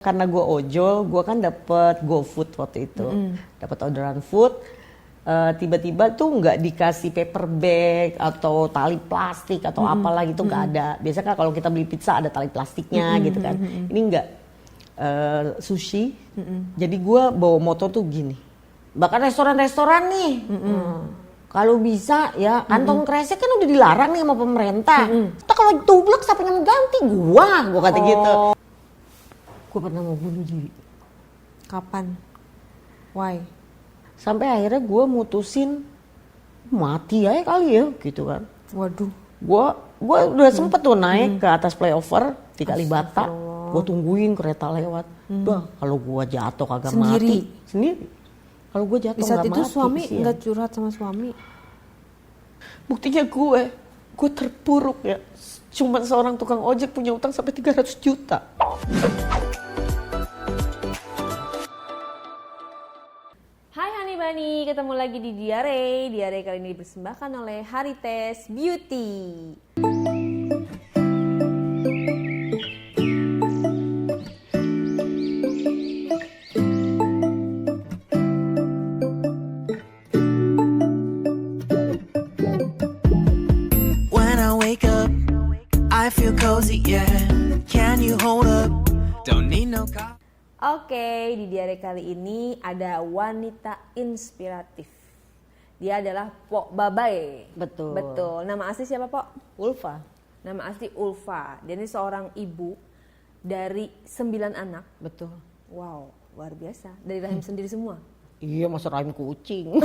Karena gue ojol, gue kan dapet GoFood waktu itu, dapat orderan food. Tiba-tiba tuh nggak dikasih paper bag atau tali plastik atau apalah gitu, nggak ada. Biasanya kan kalau kita beli pizza ada tali plastiknya gitu kan. Ini nggak. Sushi. Jadi gue bawa motor tuh gini. Bahkan restoran-restoran nih. Kalau bisa ya kantong kresek kan udah dilarang nih sama pemerintah. Kita kalau tublek siapa yang ganti gue kata gitu. Gue pernah mau bunuh diri. Kapan? Why? Sampai akhirnya gue mutusin mati aja kali ya gitu kan. Waduh. Gue udah sempet tuh naik ke atas flyover di Kalibata. Gue tungguin kereta lewat. Udah kalau gue jatuh kagak mati. Sendiri. Kalau gue jatuh nggak mati. Di saat itu suami nggak ya. curhat sama suami. Buktinya gue terpuruk ya. Cuma seorang tukang ojek punya utang sampai 300 juta. Hai Honey Bunny, ketemu lagi di Diare. Diare kali ini dipersembahkan oleh Harites Beauty. When I wake up, I feel cozy, yeah. Can you hold up? Don't need no coffee. Oke, di Diare kali ini ada wanita inspiratif. Dia adalah Pok Babai. Betul. Betul. Nama asli siapa, Pok? Ulfa. Nama asli Ulfa. Dia ini seorang ibu dari 9 anak. Betul. Wow, luar biasa. Dari rahim sendiri semua. Iya, masa rahim kucing.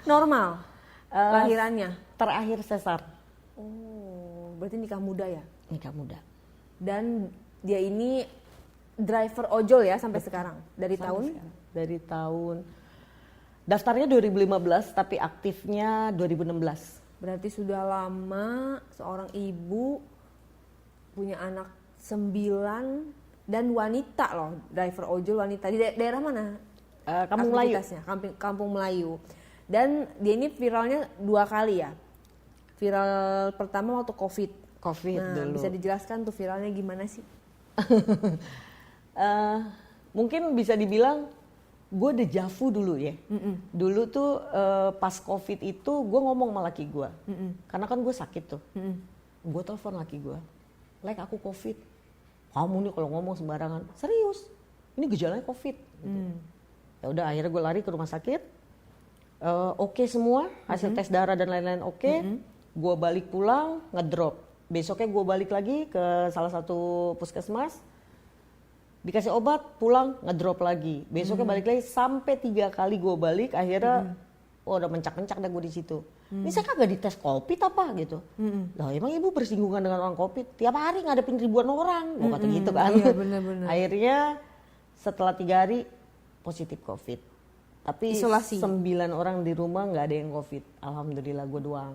Normal. Lahirannya. Terakhir sesar. Oh, berarti nikah muda ya? Nikah muda. Dan dia ini driver ojol ya sampai sekarang. Dari Sampai tahun? sekarang. Dari tahun. Daftarnya 2015 tapi aktifnya 2016. Berarti sudah lama seorang ibu punya anak 9 dan wanita loh, driver ojol wanita. Di daerah mana? Kampung Melayu. Aktivitasnya? Kampung Melayu. Dan dia ini viralnya 2 kali ya. Viral pertama waktu COVID nah, dulu. bisa dijelaskan tuh viralnya gimana sih? Mungkin bisa dibilang gue dejavu dulu ya. Dulu tuh pas COVID itu gue ngomong sama laki gue. Karena kan gue sakit tuh. Gue telepon laki gue. Like aku COVID. Kamu nih kalau ngomong sembarangan. Serius. Ini gejalanya COVID. Gitu. Ya udah akhirnya gue lari ke rumah sakit. Oke semua. Hasil tes darah dan lain-lain oke. Gue balik pulang ngedrop. Besoknya gue balik lagi ke salah satu puskesmas. Dikasih obat, pulang, ngedrop lagi. Besoknya balik lagi, sampai 3 kali gue balik, akhirnya udah mencak-mencak dah gue di situ. Ini saya kagak dites COVID apa gitu. Lah emang ibu bersinggungan dengan orang COVID? Tiap hari ngadepin ribuan orang, gue kata gitu kan. Iya, bener-bener. Akhirnya setelah 3 hari positif COVID. Tapi Isolasi. 9 orang di rumah nggak ada yang COVID. Alhamdulillah gue doang.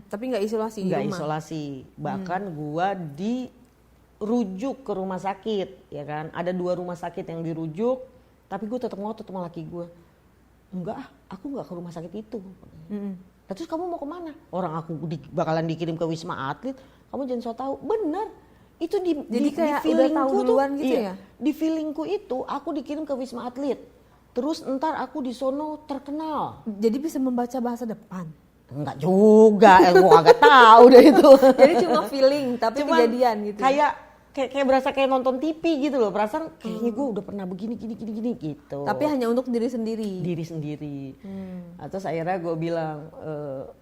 Tapi nggak isolasi di Nggak rumah? isolasi. Bahkan gue dirujuk ke rumah sakit, ya kan. Ada 2 rumah sakit yang dirujuk, tapi gue tetap ngotot sama laki gue. Enggak, aku nggak ke rumah sakit itu. Nah, terus kamu mau kemana? Orang aku bakalan dikirim ke Wisma Atlet. Kamu jangan so tahu. Bener. Itu Jadi kayak di udah feelingku tahu duluan gitu ya? Di feelingku itu aku dikirim ke Wisma Atlet. Terus ntar aku di sono terkenal. Jadi bisa membaca bahasa depan? Enggak juga, gue agak tahu deh itu. Jadi cuma feeling, tapi Cuman kejadian gitu. Kayak berasa kayak nonton TV gitu loh. Perasaan kayaknya gue udah pernah begini gitu. Tapi hanya untuk diri sendiri. Diri sendiri. Terus akhirnya gue bilang,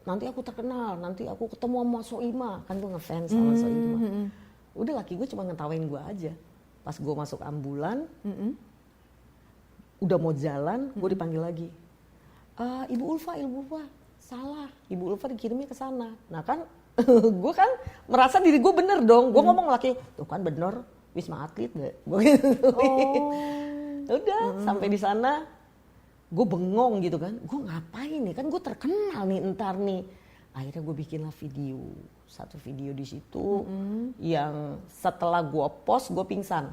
nanti aku terkenal, nanti aku ketemu sama Soima. Kan gue ngefans sama Soima. Udah laki gue cuma ngetawain gue aja. Pas gue masuk ambulan, udah mau jalan, gue dipanggil lagi. Ibu Ulfa, salah. Ibu Ulfa dikirimnya ke sana. Nah kan, gue kan merasa diri gue bener dong. Gue ngomong laki, tuh kan bener, Wisma Atlet deh. Gue gitu. Udah, sampai di sana, gue bengong gitu kan. Gue ngapain nih? Kan gue terkenal nih entar nih. Akhirnya gue bikinlah video. Satu video di situ yang setelah gue post, gue pingsan.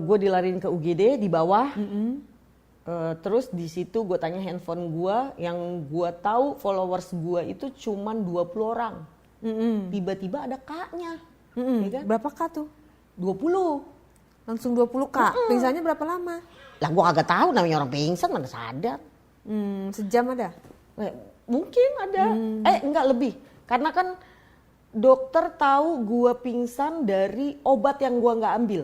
Gue dilariin ke UGD di bawah. Terus di situ gue tanya handphone gue, yang gue tahu followers gue itu cuman 20 orang. Tiba-tiba ada kaknya. ya kan? Berapa K tuh? 20. Langsung 20 K. Pingsannya berapa lama? Lah gue kagak tahu namanya orang pingsan mana sadar. Sejam ada? Mungkin ada. Enggak lebih. Karena kan dokter tahu gue pingsan dari obat yang gue nggak ambil.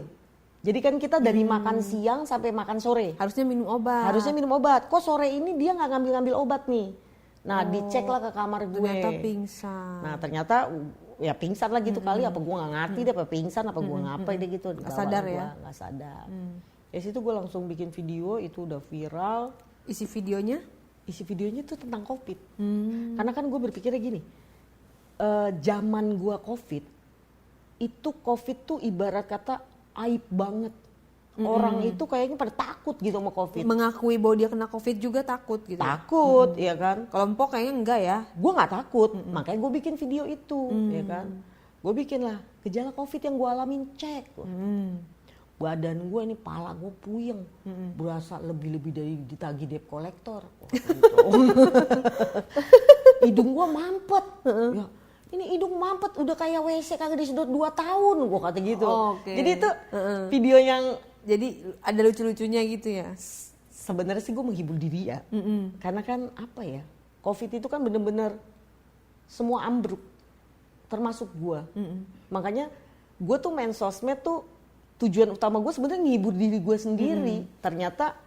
Jadi kan kita dari makan siang sampai makan sore. Harusnya minum obat. Harusnya minum obat. Kok sore ini dia nggak ngambil obat nih. Nah diceklah ke kamar gue. Ternyata pingsan. Nah ternyata ya pingsan lah gitu kali. Apa gue nggak ngerti deh apa pingsan apa gue ngapain deh gitu. Nggak sadar ya? Nggak sadar. Ya situ gue langsung bikin video, itu udah viral. Isi videonya? Isi videonya tuh tentang COVID. Karena kan gue berpikirnya gini. Zaman gue COVID, itu COVID tuh ibarat kata aib banget. Orang itu kayaknya pada takut gitu sama COVID. Mengakui bahwa dia kena COVID juga takut gitu. Takut, ya kan? Kalau Mpok kayaknya enggak ya. Gue nggak takut, makanya gue bikin video itu, ya kan? Gue bikin lah gejala COVID yang gue alamin, cek. Badan gue ini, pala gue puyeng, berasa lebih dari ditagih debt collector. Hidung gue mampet, ya. Ini hidung mampet udah kayak WC kagak disedot 2 tahun, gue kata gitu. Jadi itu video yang jadi ada lucu-lucunya gitu ya. Sebenarnya sih gue menghibur diri ya, karena kan apa ya, COVID itu kan bener-bener semua ambruk, termasuk gue. Makanya gue tuh main sosmed tuh tujuan utama gue sebenarnya menghibur diri gue sendiri. Ternyata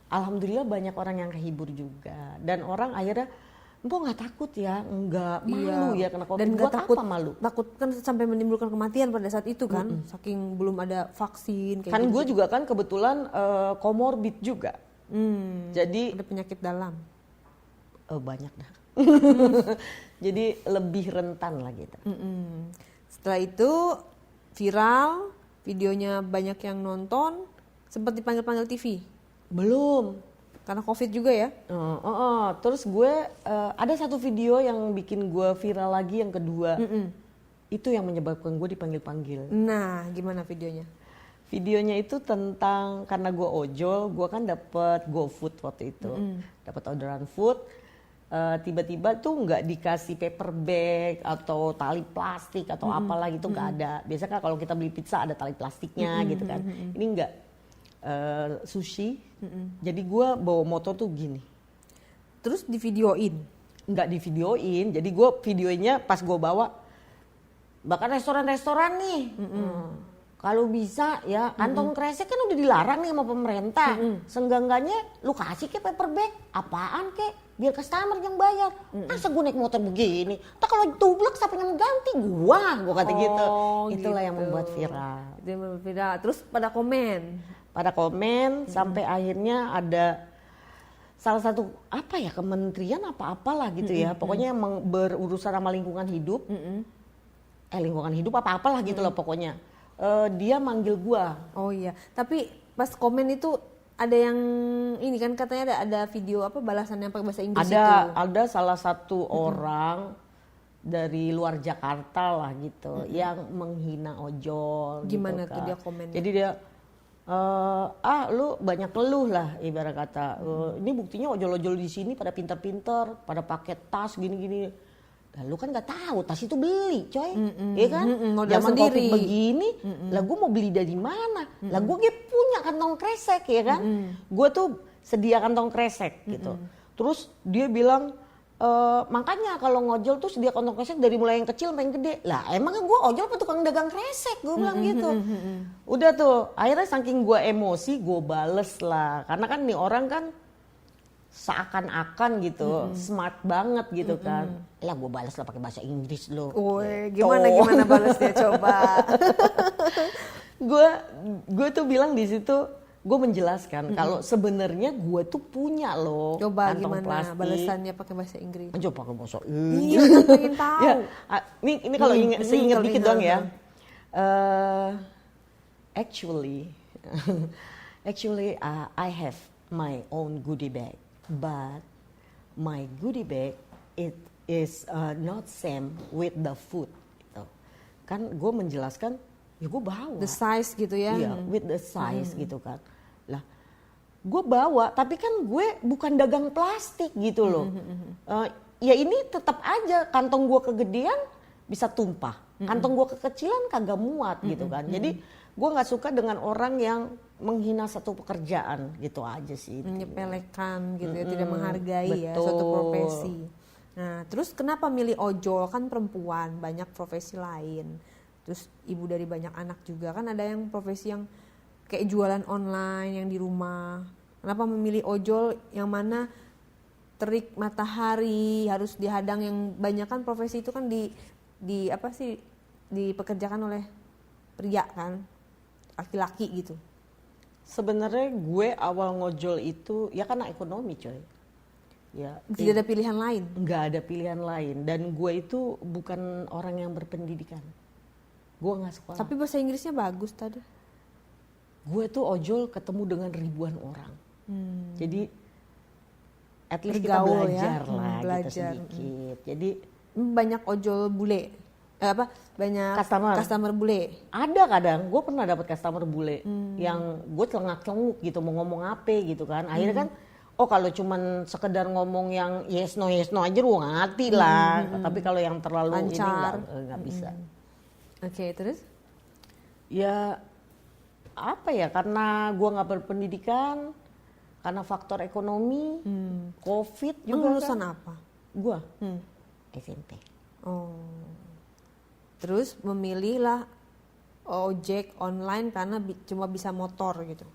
alhamdulillah banyak orang yang kehibur juga, dan orang akhirnya Mpok nggak takut ya, nggak malu ya kena COVID. Dan nggak takut, malu. Takut kan sampai menimbulkan kematian pada saat itu kan, saking belum ada vaksin. Kayak kan gitu. Gue juga kan kebetulan komorbid juga, jadi ada penyakit dalam. Banyak dah. Jadi lebih rentan lah gitu. Setelah itu viral, videonya banyak yang nonton, sempat dipanggil-panggil TV. Belum. Karena COVID juga ya? Terus gue ada satu video yang bikin gue viral lagi, yang kedua. Itu yang menyebabkan gue dipanggil-panggil. Nah, gimana videonya? Videonya itu tentang, karena gue ojol, gue kan dapet GoFood waktu itu. Dapat orderan food, tiba-tiba tuh nggak dikasih paper bag atau tali plastik atau apalah gitu, nggak ada. Biasanya kan kalau kita beli pizza ada tali plastiknya gitu kan. Ini nggak. Sushi, jadi gue bawa motor tuh gini. Terus di videoin? Nggak di videoin, jadi gue videonya pas gue bawa, bahkan restoran-restoran nih, kalau bisa ya kantong kresek kan udah dilarang nih sama pemerintah. Seenggak-enggaknya lu kasih ke paper bag, apaan kek, biar customer yang bayar. Masa gue naik motor begini, tak kalau tublek siapa yang ganti gue kata gitu. Itulah yang membuat viral. Itu yang membuat viral. Terus pada komen? Pada komen sampai akhirnya ada salah satu apa ya, kementerian apa-apalah gitu ya, pokoknya yang berurusan sama lingkungan hidup, lingkungan hidup apa-apalah gitu loh pokoknya. Dia manggil gua. Oh iya, tapi pas komen itu ada yang ini kan katanya ada video apa balasan yang pakai bahasa Inggris itu. Ada salah satu orang dari luar Jakarta lah gitu yang menghina ojol. Gimana gitu tuh kan. dia komennya? Jadi dia lu banyak ngeluh lah ibarat kata. Ini buktinya ojol-ojol di sini pada pintar-pintar, pada pakai tas gini-gini. Lah lu kan nggak tahu tas itu beli, coy, ya kan? Zaman COVID begini, lah gue mau beli dari mana? Lah gue punya kantong kresek ya kan? Gue tuh sedia kantong kresek gitu. Terus dia bilang, makanya kalau ngojol tuh sedia kantong kresek dari mulai yang kecil sampai yang gede. Lah emangnya gue ojol apa tukang dagang kresek? Gue bilang gitu. Udah tuh, akhirnya saking gue emosi, gue bales lah. Karena kan nih orang kan seakan-akan gitu, smart banget gitu kan. Lah gue balas lah pakai bahasa Inggris lo. Gimana balesnya coba? Gue tuh bilang di situ, gue menjelaskan kalau sebenarnya gue tuh punya loh coba kantong gimana plastik. Balasannya pakai bahasa Inggris. Coba pakai bahasa Iya, kan pengen tahu. Ya, ini kalau seingat dikit doang ya. Actually, I have my own goodie bag, but my goodie bag it is not same with the food. Gitu. Kan gue menjelaskan, ya gue bawa. The size gitu ya? Iya, with the size gitu kan. Lah, gue bawa, tapi kan gue bukan dagang plastik gitu loh. Ya ini tetap aja kantong gue kegedean bisa tumpah. Kantong gue kekecilan kagak muat gitu kan. Jadi gue nggak suka dengan orang yang menghina satu pekerjaan gitu aja sih. Menyepelekan gitu ya, tidak menghargai ya Betul. suatu profesi. Nah, terus kenapa milih ojol? Kan perempuan, banyak profesi lain. Terus ibu dari banyak anak juga, kan ada yang profesi yang kayak jualan online yang di rumah. Kenapa memilih ojol yang mana terik matahari, harus dihadang, yang banyak kan profesi itu kan di apa sih, dipekerjakan oleh pria kan, laki-laki gitu. Sebenarnya gue awal ngojol itu ya karena ekonomi coy. Ya, Tidak ada pilihan lain. nggak ada pilihan lain dan gue itu bukan orang yang berpendidikan. Gue nggak sekolah. Tapi bahasa Inggrisnya bagus tadi. Gue tuh ojol ketemu dengan ribuan orang. Jadi at least kita Bergaul ya. belajar lah Belajar. gitu sedikit. Jadi Banyak ojol bule. Banyak customer bule. ada kadang gue pernah dapat customer bule yang gue celengak-celenguk gitu mau ngomong apa gitu kan. Akhirnya kan kalau cuman sekedar ngomong yang yes no aja gue ngerti lah. Tapi kalau yang terlalu Lancar. ini nggak bisa. Oke, terus? Ya apa ya, karena gue nggak berpendidikan, karena faktor ekonomi, covid juga. Lulusan kan. apa? Gue SMP. Oh. Terus memilihlah ojek online karena cuma bisa motor gitu.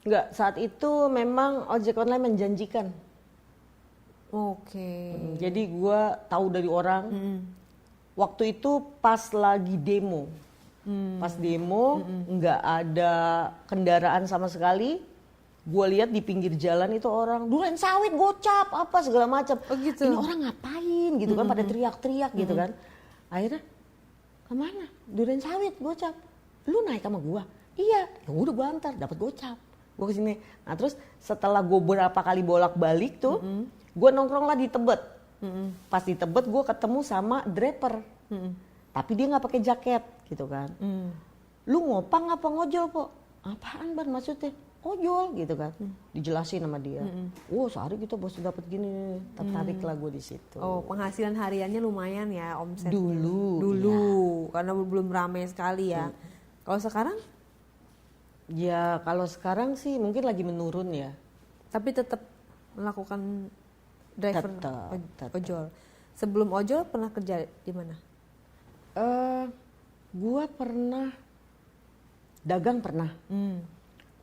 Enggak, saat itu memang ojek online menjanjikan. Oke. Jadi gue tahu dari orang. Waktu itu pas lagi demo. Pas demo nggak ada kendaraan sama sekali. Gue lihat di pinggir jalan itu orang duren sawit gocap apa segala macam. Oh gitu. Ini orang ngapain gitu kan, pada teriak-teriak gitu kan. Akhirnya kemana? Duren sawit gocap. Lu naik sama gue? Iya. Ya udah gue antar, dapat gocap. Gue kesini. Nah terus setelah gue berapa kali bolak-balik tuh, gue nongkrong lah di Tebet. Pas di Tebet gue ketemu sama driver. Tapi dia nggak pakai jaket gitu kan. Lu ngopang apa ngojol po? Apaan ban maksudnya? Ojol gitu kan. Dijelasin sama dia. Oh sehari kita bos dapat gini. Tertarik lah gue di situ. Oh, penghasilan hariannya lumayan ya omsetnya. Dulu, karena belum ramai sekali ya. Kalau sekarang? Ya kalau sekarang sih mungkin lagi menurun ya. Tapi tetap melakukan driver Tetap. ojol. Sebelum ojol pernah kerja di mana? Gue pernah dagang pernah.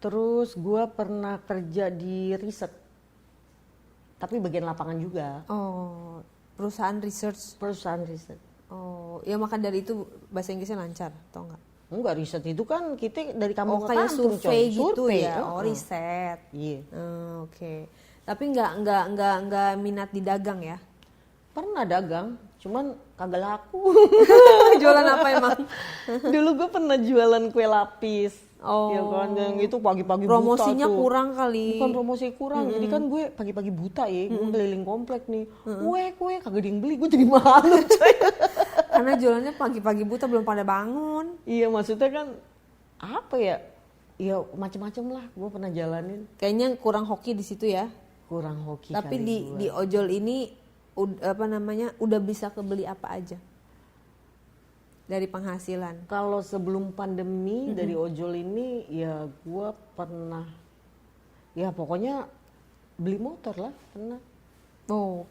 Terus gue pernah kerja di riset. Tapi bagian lapangan juga. Oh, perusahaan research. Perusahaan riset. Oh, ya maka dari itu bahasa Inggrisnya lancar, atau enggak? Enggak, riset itu kan kita dari kampung ke Kayak kampung, survei coy. gitu Survei, ya. Oh, riset. Iya. Oke. Tapi enggak minat di dagang ya? Pernah dagang, cuman kagak laku. Jualan apa emang? Dulu gue pernah jualan kue lapis. Oh. Ya kan, yang itu pagi-pagi Promosinya buta tuh. kurang kali. Bukan promosi kurang, jadi kan gue pagi-pagi buta ya, gue keliling komplek nih. Kue kagak ada yang beli, gue jadi malu coy. Karena jualannya pagi-pagi buta, belum pada bangun. Iya, maksudnya kan apa ya? Ya macam-macam lah, gue pernah jalanin. Kayaknya kurang hoki di situ ya. Kurang hoki Tapi kali gue. di ojol ini udah bisa kebeli apa aja dari penghasilan. Kalau sebelum pandemi dari ojol ini ya gue pernah, ya pokoknya beli motor lah pernah. Oh,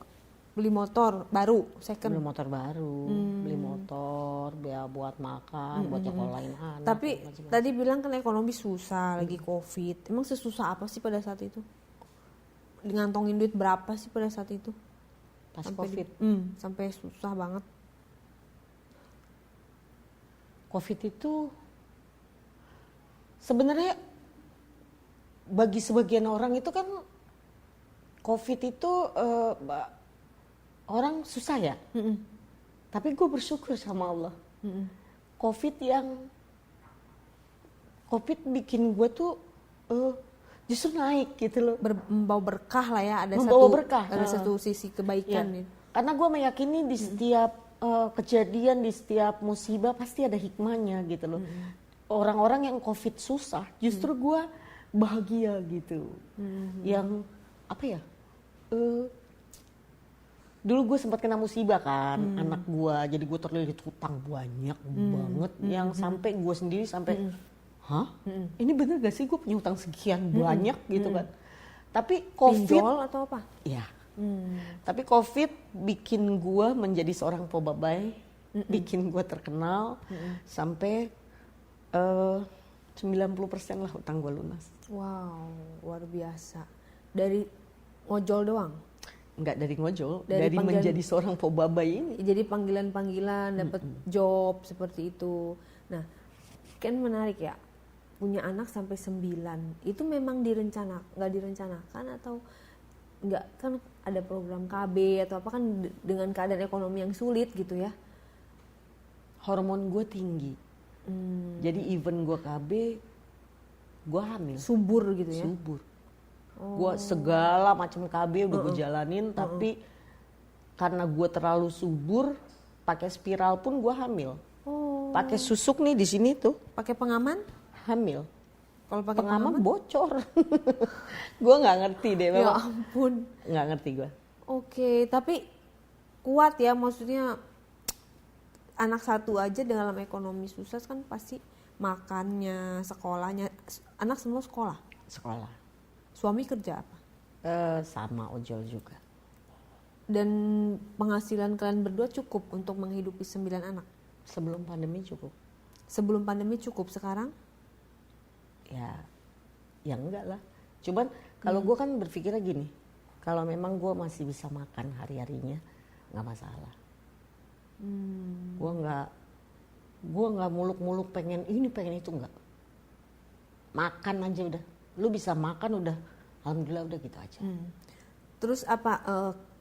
beli motor baru second. Beli motor baru, beli motor ya buat makan, buat nyekolahin anak. Tapi macam-macam. tadi bilang kan ekonomi susah, lagi covid. Emang sesusah apa sih pada saat itu? Ngantongin duit berapa sih pada saat itu? pas covid. Sampai susah banget. Covid itu sebenarnya bagi sebagian orang itu kan Covid itu orang susah ya. Tapi gue bersyukur sama Allah. Covid bikin gue tuh justru naik gitu loh. Membawa berkah lah ya, Membawa berkah. Ada satu sisi kebaikan Ya. nih. Karena gue meyakini di setiap kejadian, di setiap musibah pasti ada hikmahnya gitu loh. Orang-orang yang Covid susah, justru gue bahagia gitu. Yang apa ya? dulu gue sempat kena musibah kan, anak gue, jadi gue terlilit hutang banyak banget, yang sampai gue sendiri sampai, hah? Ini bener gak sih gue punya hutang sekian banyak gitu kan? Tapi COVID, Pinjol atau apa? ya. Tapi COVID bikin gue menjadi seorang pebabay, bikin gue terkenal, sampai 90% lah hutang gue lunas. Wow, luar biasa. Dari ngojol doang? Enggak dari ngojol, Dari dari menjadi seorang pebabay ini. Jadi panggilan-panggilan, dapat job seperti itu. Nah, kan menarik ya, punya anak sampai 9, itu memang nggak direncanakan atau nggak, kan ada program KB atau apa kan dengan keadaan ekonomi yang sulit gitu ya? Hormon gue tinggi, jadi even gue KB, gue hamil. Subur gitu ya? Subur. Gue segala macam KB udah gue jalanin, tapi karena gue terlalu subur, pakai spiral pun gue hamil. Pakai susuk nih di sini tuh. Pakai pengaman? Hamil. Kalau pakai pengaman bocor. Gue nggak ngerti deh. Ya ampun. Nggak ngerti gue. Oke, tapi kuat ya, maksudnya anak satu aja dalam ekonomi susah kan pasti makannya, sekolahnya, anak semua sekolah. Sekolah. Suami kerja apa? Sama ojol juga. Dan penghasilan kalian berdua cukup untuk menghidupi 9 anak? Sebelum pandemi cukup. Sebelum pandemi cukup, sekarang? Ya enggak lah. Cuman kalau gue kan berpikirnya gini, kalau memang gue masih bisa makan hari-harinya, nggak masalah. Gue nggak muluk-muluk pengen ini pengen itu, nggak. Makan aja udah. Lu bisa makan udah, alhamdulillah udah gitu aja. Terus apa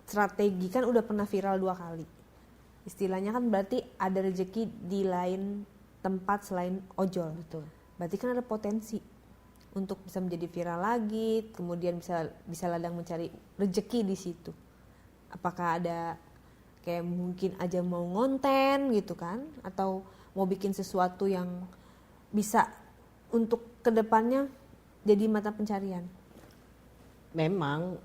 strategi, kan udah pernah viral 2 kali. Istilahnya kan berarti ada rezeki di lain tempat selain ojol. Betul. Berarti kan ada potensi untuk bisa menjadi viral lagi, kemudian bisa ladang mencari rezeki di situ. Apakah ada kayak mungkin aja mau ngonten gitu kan, atau mau bikin sesuatu yang bisa untuk kedepannya jadi mata pencarian? Memang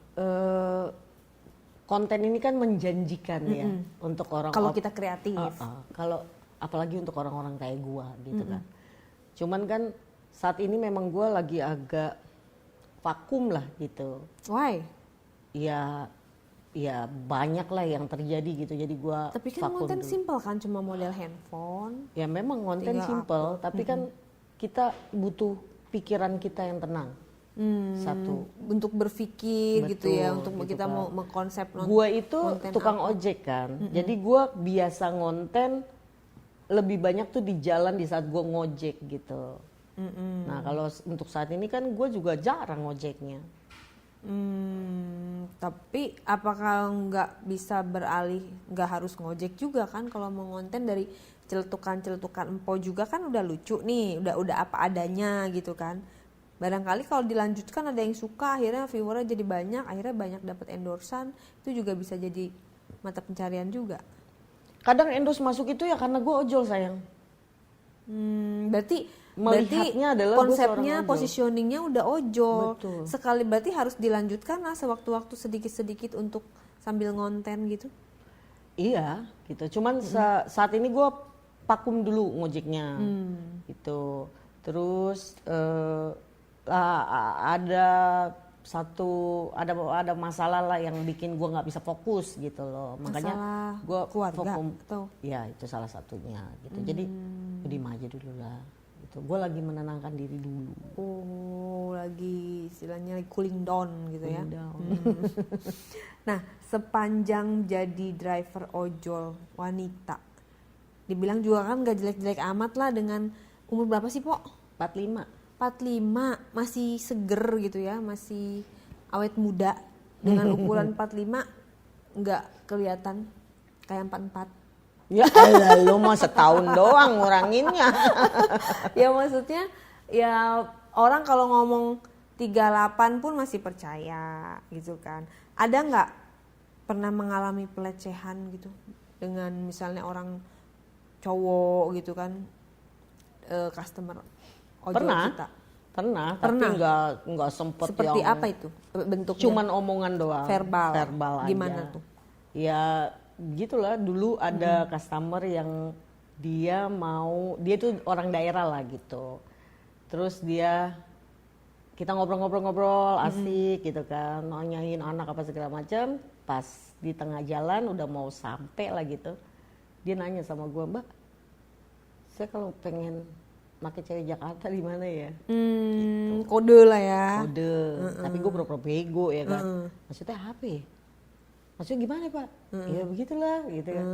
konten ini kan menjanjikan ya untuk orang. Kalau kita kreatif. Kalau apalagi untuk orang-orang kayak gua gitu kan. Cuman kan saat ini memang gua lagi agak vakum lah gitu. Why? Ya banyak lah yang terjadi gitu. Jadi gua Tapi kan vakum konten dulu. simple kan, cuma model handphone. Ya memang konten Tinggal simple, tapi kan kita butuh pikiran kita yang tenang. Satu. Untuk berpikir gitu ya, Betul, untuk gitu kita kan. mau mengkonsep Gue itu konten tukang apa. ojek kan, jadi gue biasa ngonten lebih banyak tuh di jalan di saat gue ngojek gitu. Nah kalau untuk saat ini kan gue juga jarang ngojeknya. Tapi apakah nggak bisa beralih, nggak harus ngojek juga kan? Kalau mau ngonten dari celetukan empo juga kan udah lucu nih, udah apa adanya gitu kan. Barangkali kalau dilanjutkan ada yang suka, akhirnya viewernya jadi banyak, akhirnya banyak dapat endorsan, itu juga bisa jadi mata pencarian juga. Kadang endorse masuk itu ya karena gue ojol sayang. Berarti Melihatnya adalah gua konsepnya, seorang ojol. positioningnya udah ojol. Betul. Sekali berarti harus dilanjutkan lah sewaktu-waktu sedikit-sedikit untuk sambil ngonten gitu. Iya gitu, cuman saat ini gue vakum dulu ngojeknya gitu. Terus ada masalah lah yang bikin gue nggak bisa fokus gitu loh. Makanya Masalah gue keluarga atau? Ya itu salah satunya gitu. Jadi diem aja dulu lah. Gitu. Gue lagi menenangkan diri dulu. Oh, lagi istilahnya cooling down gitu ya. Cooling down. Nah, sepanjang jadi driver ojol wanita, dibilang juga kan gak jelek-jelek amat lah, dengan umur berapa sih, Pok? 45. 45, masih seger gitu ya, masih awet muda. Dengan ukuran 45 nggak kelihatan kayak 44. Ya elah, lu mah setahun doang nguranginnya. Ya maksudnya ya orang kalau ngomong 38 pun masih percaya gitu kan. Ada nggak pernah mengalami pelecehan gitu dengan misalnya orang cowok gitu kan, customer ojol Pernah. kita? Pernah, tapi nggak sempet Seperti yang apa itu bentuknya? cuman omongan doang. verbal aja. gimana tuh? Ya gitulah, dulu ada customer yang dia tuh orang daerah lah gitu. Terus kita ngobrol-ngobrol asik gitu kan, nanyain anak apa segala macam. Pas di tengah jalan udah mau sampai lah gitu, dia nanya sama gue, Mbak, saya kalau pengen pakai cewek Jakarta di mana ya? Gitu. Kode lah ya. Kode, tapi gue pura-pura bego ya kan. Maksudnya apa ya? Maksudnya gimana Pak? Ya begitulah gitu kan.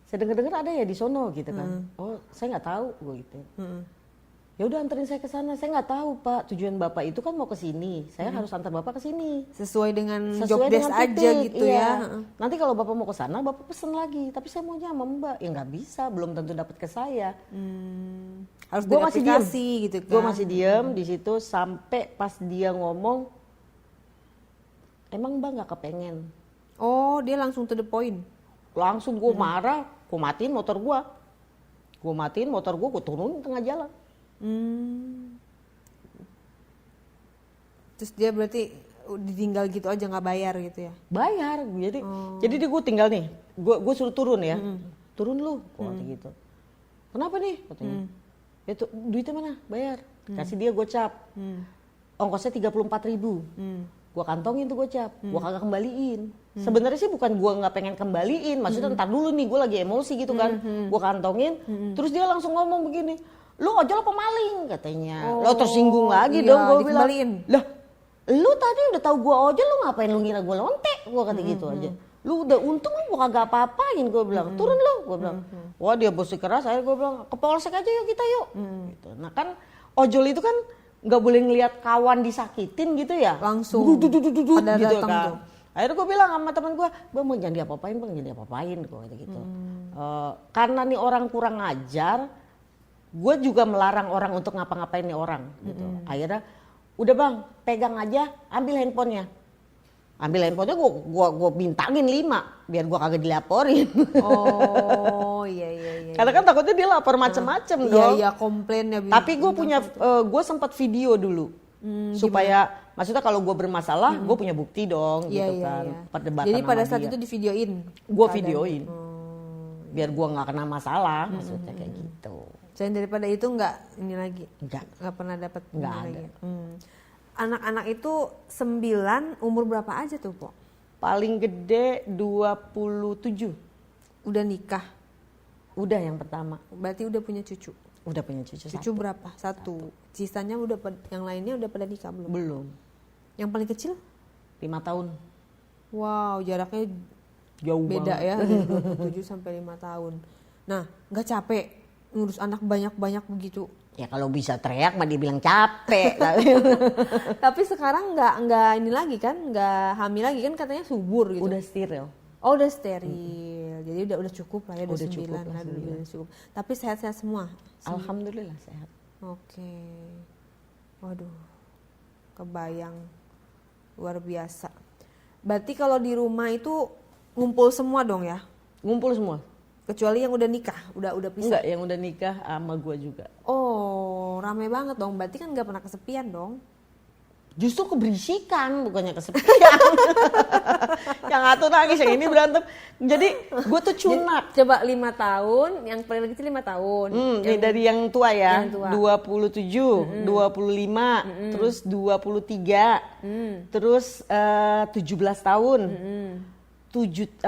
Saya dengar-dengar ada ya di sono gitu kan. Oh saya nggak tahu gue gitu. Ya udah anterin saya ke sana. Saya nggak tahu Pak, tujuan Bapak itu kan mau ke sini. Saya harus antar Bapak ke sini. Sesuai dengan job desk aja gitu iya. ya. Nanti kalau Bapak mau ke sana, Bapak pesen lagi. Tapi saya maunya sama Mbak. Ya nggak bisa, belum tentu dapat ke saya. Harus Gue masih diem gitu kan. Gue masih diem di situ sampai pas dia ngomong, emang Mbak nggak kepengen? Oh, dia langsung to the point. Langsung gue marah, gue matiin motor gue. Gue turunin tengah jalan. Terus dia berarti ditinggal gitu aja nggak bayar gitu ya? Bayar, jadi gue tinggal nih, gue suruh turun ya, turun lu, kata gitu. Kenapa nih? Katanya. Itu duitnya mana? Bayar. Kasih dia gocap. Ongkosnya 34.000. Gue kantongin tuh gocap, gue kagak kembaliin. Sebenarnya sih bukan gue nggak pengen kembaliin, maksudnya ntar dulu nih gue lagi emosi gitu kan, gue kantongin, terus dia langsung ngomong begini, lu ojol apa maling katanya. Lo tersinggung lagi dong, gue bilang, lah lu tadi udah tahu gue ojol, lu ngapain lu ngira gue lontek, gue kata gitu aja. Lu udah untung lu kagak apa-apain, gue bilang, turun lu, gue bilang. Wah dia bersikeras, akhirnya gue bilang, ke polsek aja yuk kita yuk. Gitu. Nah kan ojol itu kan nggak boleh ngelihat kawan disakitin gitu ya, langsung pada gitu kan. Tuh. Akhirnya gue bilang sama teman gue mau jangan diapa-apain bang, jangan diapa-apain, gue kata gitu. Karena nih orang kurang ajar, gue juga melarang orang untuk ngapa-ngapain nih orang gitu. Akhirnya udah bang, pegang aja, ambil handphonenya. Gue bintangin 5 biar gue kagak dilaporin. Oh iya. Karena kan takutnya dia lapor macem-macem dong. Iya komplain ya. Tapi gue punya, gue sempat video dulu supaya maksudnya kalau gue bermasalah, gue punya bukti dong gitu kan. Perdebatan. Jadi pada saat itu divideoin. Gue videoin. Biar gue nggak kena masalah, maksudnya kayak gitu. Selain daripada itu nggak ini lagi. Nggak pernah dapat. Nggak ada. Lagi. Anak-anak itu 9 umur berapa aja tuh, Po? Paling gede 27. Udah nikah? Udah yang pertama. Berarti udah punya cucu? Udah punya cucu. Cucu berapa? Satu. Sisanya yang lainnya udah pada nikah belum? Belum. Yang paling kecil? 5 tahun. Wow, jaraknya jauh beda banget. Ya, dari 27 sampai 5 tahun. Nah, nggak capek ngurus anak banyak-banyak begitu? Ya kalau bisa teriak mah dia bilang capek. Tapi sekarang nggak ini lagi kan, nggak hamil lagi kan, katanya subur gitu. Udah steril. Oh udah steril, jadi udah cukup lah ya, udah 9 cukup lah, udah cukup. Tapi sehat-sehat semua? Alhamdulillah sehat. Oke. Waduh, kebayang, luar biasa. Berarti kalau di rumah itu ngumpul semua dong ya? Ngumpul semua. Kecuali yang udah nikah, udah pisah? Enggak, yang udah nikah sama gue juga. Oh, rame banget dong. Berarti kan nggak pernah kesepian dong? Justru keberisikan, bukannya kesepian. Yang satu nangis, yang ini berantem. Jadi gue tuh cunak. Coba 5 tahun, yang paling kecil 5 tahun. Ini dari yang tua ya, yang tua. 27, 25, terus 23, terus 17 tahun. 8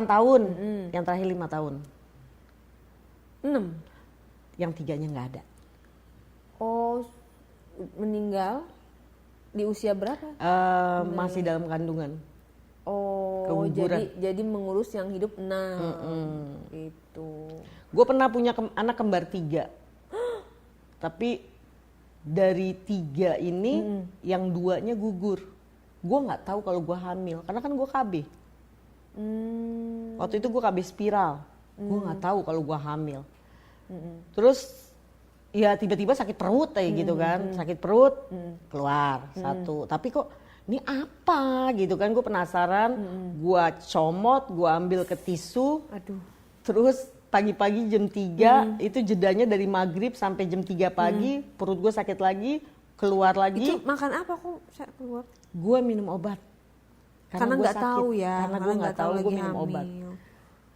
tahun, yang terakhir 5 tahun. 6? Yang 3-nya nggak ada. Oh, meninggal di usia berapa? Masih dalam kandungan. Oh, jadi mengurus yang hidup 6. Gitu. Gue pernah punya anak kembar 3. Tapi dari 3 ini, yang 2-nya gugur. Gue nggak tahu kalau gue hamil, karena kan gue KB. Waktu itu gue KB spiral, gue nggak tahu kalau gue hamil. Terus ya tiba-tiba sakit perut kayak gitu kan, sakit perut keluar 1. Tapi kok ini apa gitu kan, gue penasaran. Gue comot, gue ambil ke tisu. Aduh. Terus pagi-pagi jam 3 itu jedanya dari maghrib sampai jam 3 pagi, perut gue sakit lagi, keluar lagi. Itu makan apa kok keluar? Gue minum obat. Karena gua nggak sakit. tahu ya. Karena gue nggak tahu, gue lagi minum hamil. obat.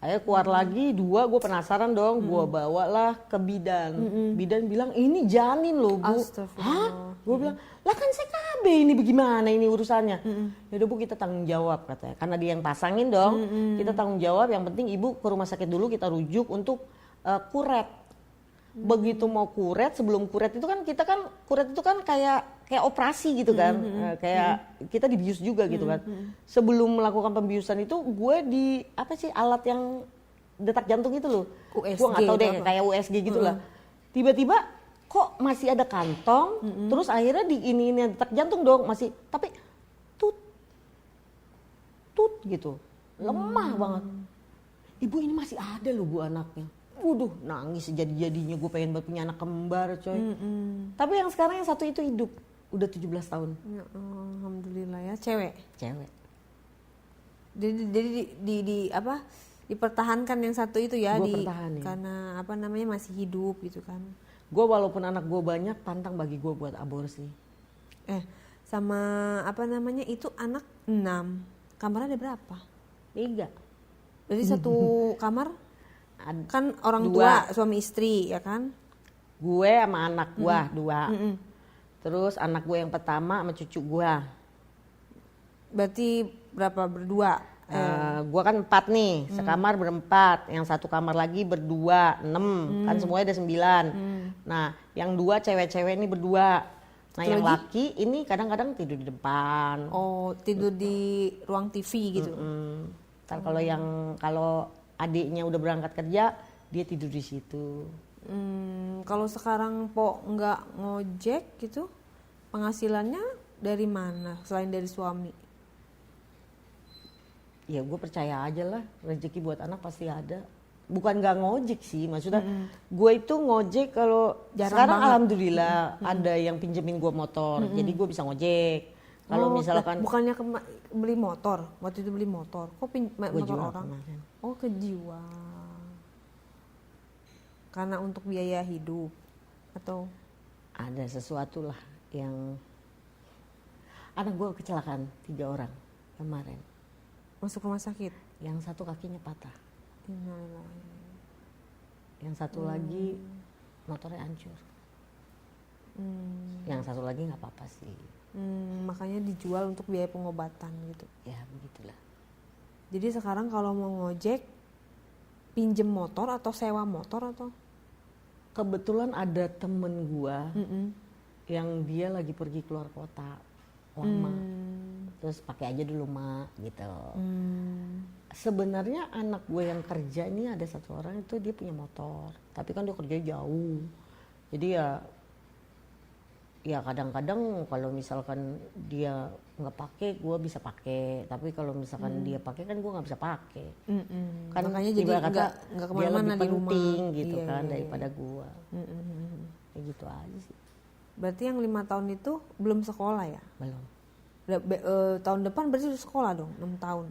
Akhirnya keluar lagi 2, gue penasaran dong, gue bawalah ke bidan. Bidan bilang ini janin loh bu. Astagfirullah. Hah? Gue bilang, lah kan saya KB ini bagaimana ini urusannya? Yaudah bu kita tanggung jawab katanya, karena dia yang pasangin dong. Kita tanggung jawab, yang penting ibu ke rumah sakit dulu, kita rujuk untuk kuret. Begitu mau kuret, sebelum kuret itu kan kita kan kuret itu kan kayak operasi gitu kan, kayak kita dibius juga gitu kan. Sebelum melakukan pembiusan itu gue di apa sih alat yang detak jantung itu loh, USG gue nggak tahu deh apa? kayak USG gitulah. Tiba-tiba kok masih ada kantong, terus akhirnya di ini detak jantung dong masih, tapi tut gitu, lemah banget. Ibu ini masih ada loh bu anaknya. Waduh, nangis sejadi-jadinya, gue pengen banget punya anak kembar coy. Tapi yang sekarang yang satu itu hidup, udah 17 tahun. Ya, alhamdulillah ya, cewek. Jadi di apa? Dipertahankan yang satu itu ya, Gua pertahanin. karena apa namanya masih hidup gitu kan. Gue walaupun anak gue banyak, pantang bagi gue buat aborsi. Sama apa namanya itu anak 6. Kamarnya ada berapa? 3. Berarti satu kamar kan orang 2. tua, suami istri ya kan? Gue sama anak gue 2. Terus anak gue yang pertama sama cucu gue. Berarti berapa berdua? Gue kan 4 nih, sekamar berempat. Yang satu kamar lagi berdua, 6. Kan semuanya ada 9. Nah yang 2 cewek-cewek ini berdua. Nah Satu yang lagi? laki ini kadang-kadang tidur di depan. Oh, tidur di ruang TV gitu. Ntar kalau adiknya udah berangkat kerja, dia tidur di situ. Kalau sekarang Po nggak ngojek gitu, penghasilannya dari mana selain dari suami? Ya gue percaya aja lah, rezeki buat anak pasti ada. Bukan nggak ngojek sih, maksudnya gue itu ngojek kalau Jarang sekarang banget. alhamdulillah ada yang pinjemin gue motor, jadi gue bisa ngojek. Kalau misalkan bukannya beli motor, waktu itu beli motor, kok gue motor jual orang? kemarin. Oh, kejiwa. Karena untuk biaya hidup atau Ada sesuatu lah yang anak gue kecelakaan 3 orang kemarin. masuk rumah sakit? Yang satu kakinya patah, Innalillahi. yang satu lagi motornya hancur, yang satu lagi nggak apa-apa sih. Makanya dijual untuk biaya pengobatan gitu. Ya begitulah. Jadi sekarang kalau mau ngojek pinjem motor atau sewa motor atau? Kebetulan ada temen gua yang dia lagi pergi keluar kota lama, terus pakai aja dulu mak gitu. Sebenarnya anak gue yang kerja ini ada 1 orang itu dia punya motor, tapi kan dia kerja jauh, jadi ya kadang-kadang kalau misalkan dia nggak pakai, gue bisa pakai, tapi kalau misalkan dia pakai kan gue nggak bisa pakai. Kan Makanya jadi ibarat kata nggak dia kemana-mana lebih di rumah. penting gitu Iya, kan iya, daripada gue. Kayak gitu aja sih. Berarti yang 5 tahun itu belum sekolah ya? Belum. Tahun depan berarti udah sekolah dong, 6 tahun.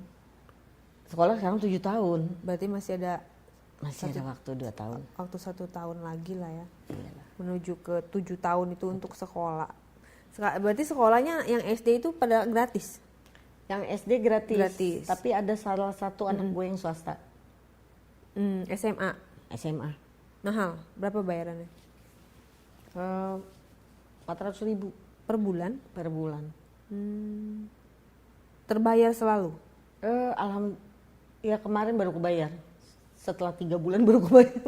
Sekolah sekarang 7 tahun. Berarti masih ada Ada waktu 2 tahun. waktu 1 tahun lagi lah ya. Iyalah. Menuju ke 7 tahun itu untuk sekolah. Berarti sekolahnya yang SD itu pada gratis? Yang SD gratis. Gratis. Tapi ada salah satu anak gue yang swasta. SMA? SMA. Mahal? Berapa bayarannya? 400.000 Per bulan? per bulan. Terbayar selalu? Ya kemarin baru kebayar. Setelah 3 bulan baru kebayar.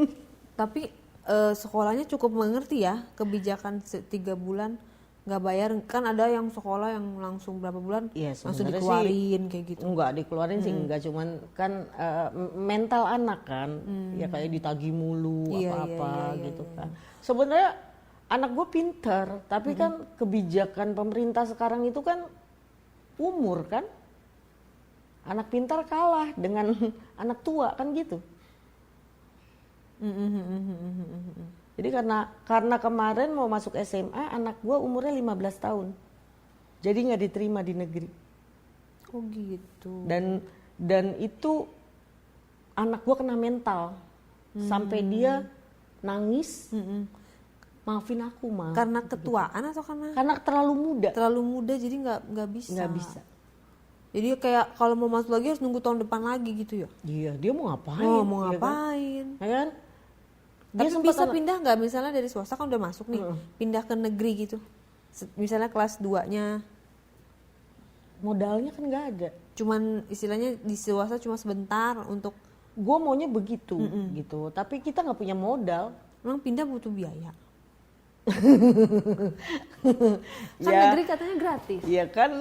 Tapi sekolahnya cukup mengerti ya kebijakan 3 bulan nggak bayar. Kan ada yang sekolah yang langsung berapa bulan Iya, langsung sebenarnya dikeluarin kayak gitu. Enggak dikeluarin sih, enggak, cuman kan mental anak kan ya kayak ditagih mulu Iya, apa-apa iya, gitu kan. Sebenarnya anak gue pinter, tapi kan kebijakan pemerintah sekarang itu kan umur kan. Anak pintar kalah dengan anak tua kan gitu. Jadi karena kemarin mau masuk SMA, anak gue umurnya 15 tahun. Jadi nggak diterima di negeri. Oh gitu. Dan itu anak gue kena mental. Sampai dia nangis, maafin aku Ma. Karena ketuaan atau karena Karena terlalu muda. terlalu muda jadi nggak bisa. Nggak bisa. Jadi kayak kalau mau masuk lagi harus nunggu tahun depan lagi gitu ya. Iya, dia mau ngapain? Oh, mau ya kan? ngapain? Ya kan? Dia Tapi sempat bisa pindah nggak misalnya dari swasta kan udah masuk nih, pindah ke negeri gitu. Misalnya kelas 2-nya modalnya kan nggak ada. cuman istilahnya di swasta cuma sebentar untuk Gue maunya begitu gitu, tapi kita nggak punya modal. memang pindah butuh biaya. Kan Ya. negeri katanya gratis. Ya kan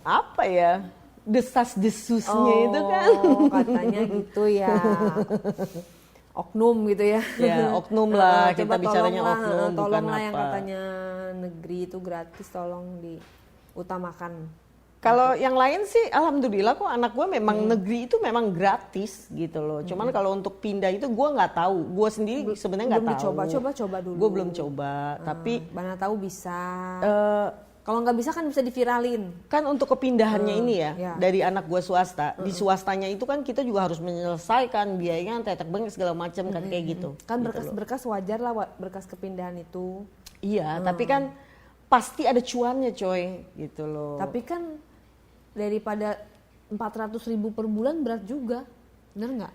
apa ya, desas-desusnya itu kan. Oh, katanya gitu ya. Oknum gitu ya. Ya oknum lah, kita Coba bicaranya tolonglah, oknum bukan tolonglah apa. yang katanya negeri itu gratis, tolong diutamakan. Kalau yang lain sih alhamdulillah kok anak gue memang negeri itu memang gratis gitu loh. Cuman kalau untuk pindah itu gue nggak tahu. Gue sendiri sebenarnya nggak tahu. Coba dulu. Gue belum coba, tapi Mana tahu bisa. eh, Kalau nggak bisa kan bisa diviralin. kan untuk kepindahannya ini ya, ya. dari anak gue swasta, di swastanya itu kan kita juga harus menyelesaikan biayanya, tetek bengek segala macam kan kayak gitu. Kan Gitu berkas-berkas wajar lah, berkas kepindahan itu. Iya, tapi kan pasti ada cuannya coy, gitu loh. Tapi kan daripada 400.000 per bulan berat juga, bener nggak?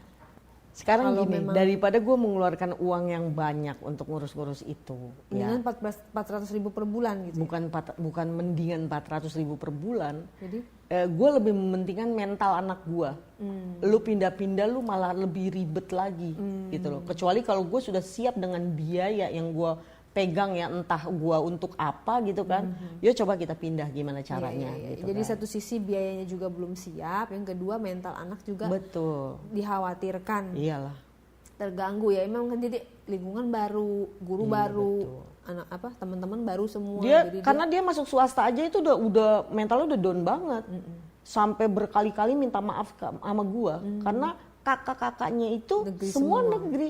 Sekarang kalau gini, memang- daripada gue mengeluarkan uang yang banyak untuk ngurus-ngurus itu, ya Mendingan 400.000 per bulan gitu. bukan mendingan 400.000 per bulan. Jadi Gue lebih mementingkan mental anak gue. Lu pindah-pindah lu malah lebih ribet lagi gitu loh. Kecuali kalau gue sudah siap dengan biaya yang gue pegang ya, entah gue untuk apa gitu kan. Yo coba kita pindah gimana caranya iya. gitu Jadi kan. satu sisi biayanya juga belum siap, yang kedua mental anak juga Betul. dikhawatirkan Iyalah. terganggu ya. Emang kan jadi lingkungan baru, guru baru, anak apa teman-teman baru semua. Dia Jadi karena dia masuk swasta aja itu udah mentalnya udah down banget. Sampai berkali-kali minta maaf sama gua karena kakak-kakaknya itu Negeri semua semua. negeri.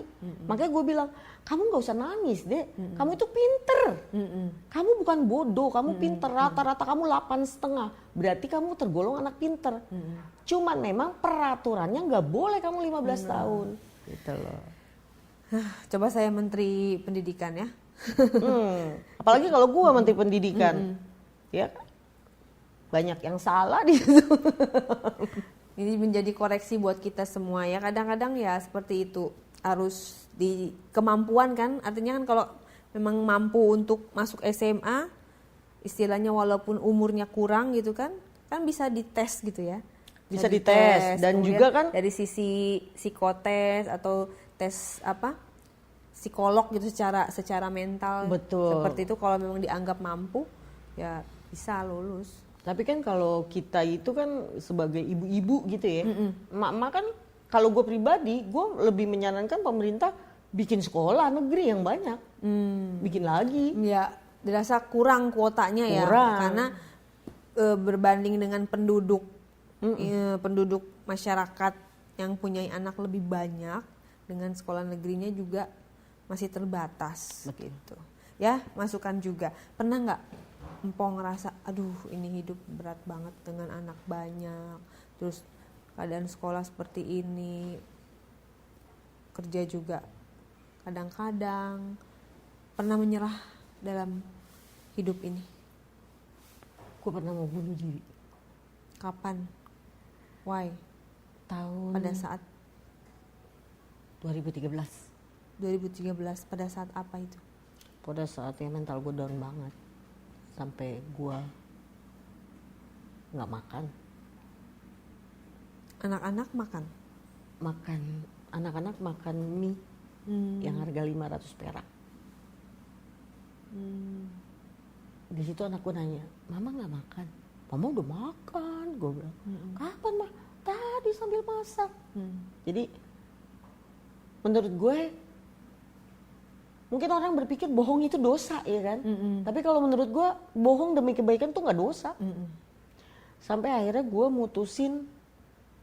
Makanya gue bilang, kamu nggak usah nangis deh, kamu itu pinter, kamu bukan bodoh, kamu pinter, rata-rata kamu 8,5, berarti kamu tergolong anak pinter. Cuman memang peraturannya nggak boleh kamu 15 tahun, gitu loh. coba saya Menteri Pendidikan ya. Apalagi kalau gua Menteri Pendidikan, ya kan? Banyak yang salah di situ. Ini menjadi koreksi buat kita semua ya. Kadang-kadang ya seperti itu, harus di kemampuan kan. Artinya kan kalau memang mampu untuk masuk SMA, istilahnya walaupun umurnya kurang gitu kan bisa dites gitu ya. Bisa dites, dan Kemudian juga kan dari sisi psikotes atau tes apa psikolog gitu secara mental. Betul. Seperti itu kalau memang dianggap mampu ya bisa lulus. Tapi kan kalau kita itu kan sebagai ibu-ibu gitu ya, emak-emak kan kalau gue pribadi, gue lebih menyarankan pemerintah bikin sekolah negeri yang banyak, bikin lagi. Ya, dirasa kurang kuotanya ya, Kurang. karena berbanding dengan penduduk penduduk masyarakat yang punya anak lebih banyak, dengan sekolah negerinya juga masih terbatas. Begitu. Ya, masukan juga. Pernah nggak Empong ngerasa, aduh ini hidup berat banget dengan anak banyak, terus keadaan sekolah seperti ini, kerja juga kadang-kadang, pernah menyerah dalam hidup ini? Gue pernah mau bunuh diri. Kapan? Why? Tahun Pada saat 2013. 2013, pada saat apa itu? Pada saatnya mental gue down banget. Sampai gue nggak makan. Anak-anak makan? Anak-anak makan mie yang harga 500 perak. Di situ anak gue nanya, mama nggak makan? Mama udah makan, gue bilang. Kapan mah? Tadi sambil masak. Jadi menurut gue mungkin orang berpikir bohong itu dosa ya kan. Tapi kalau menurut gue bohong demi kebaikan tuh nggak dosa. Sampai akhirnya gue mutusin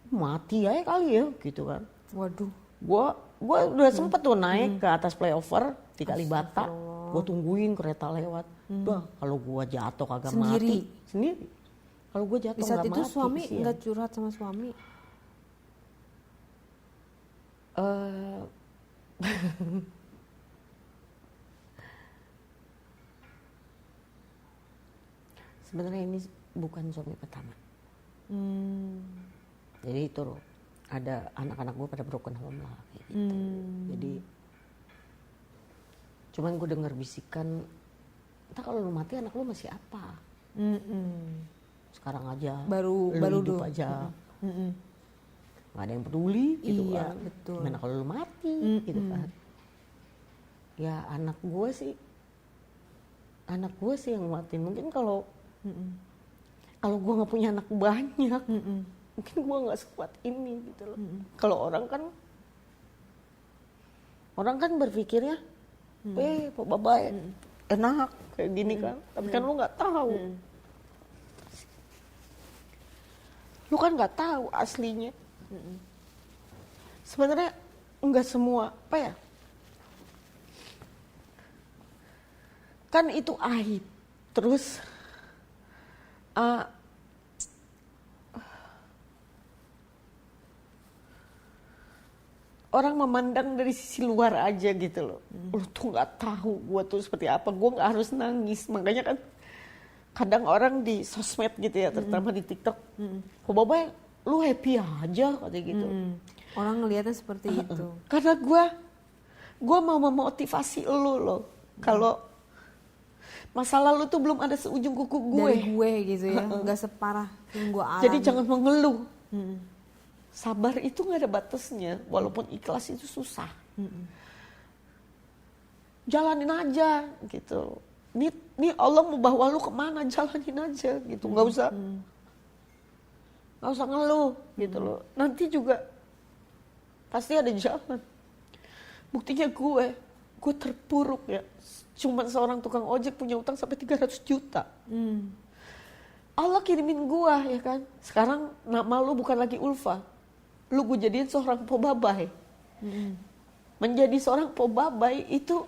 mati aja kali ya gitu kan. Waduh. Gue udah sempet tuh naik ke atas flyover di Kalibata. Gue tungguin kereta lewat. Udah kalau gue jatuh kagak Sendiri? mati. Sendiri. Kalau gue jatuh Di saat nggak itu mati. suami kesian. nggak curhat sama suami? Sebenarnya ini bukan suami pertama. Jadi itu loh, ada anak-anak gue pada broken home lah kayak gitu. Jadi cuman gue dengar bisikan, entah kalau lu mati anak lu masih apa? Sekarang aja Baru hidup dulu. aja. Gak ada yang peduli gitu Iya, kan. betul. Gimana kalau lu mati gitu kan. Ya anak gue sih yang mati. Mungkin kalau gue nggak punya anak banyak, mungkin gue nggak sekuat ini gitu loh. Kalau orang kan berpikirnya, Pak Baba enak kayak gini kan, tapi kan lu nggak tahu. Lu kan nggak tahu aslinya. Sebenarnya nggak semua apa ya? Kan itu aib. Terus orang memandang dari sisi luar aja gitu loh. Lu tuh nggak tahu gue tuh seperti apa. Gue nggak harus nangis. Makanya kan kadang orang di sosmed gitu ya, terutama di TikTok, kok Baba lu happy aja katanya gitu. Orang ngelihatnya seperti itu. Karena gue mau memotivasi lu loh. Kalau masa lalu tuh belum ada seujung kuku gue. Dari gue gitu ya, nggak separah yang gue alami. Jadi jangan mengeluh. Sabar itu nggak ada batasnya, walaupun ikhlas itu susah. Jalanin aja gitu. Nih Allah mau bawa lu kemana, jalanin aja gitu. Nggak usah ngeluh gitu loh. Nanti juga pasti ada jalan. Buktinya gue terpuruk ya. Cuman seorang tukang ojek punya utang sampai 300 juta. Allah kirimin gue ya kan. Sekarang nama lu bukan lagi Ulfa. Lu gue jadiin seorang pobabai. Menjadi seorang pobabai itu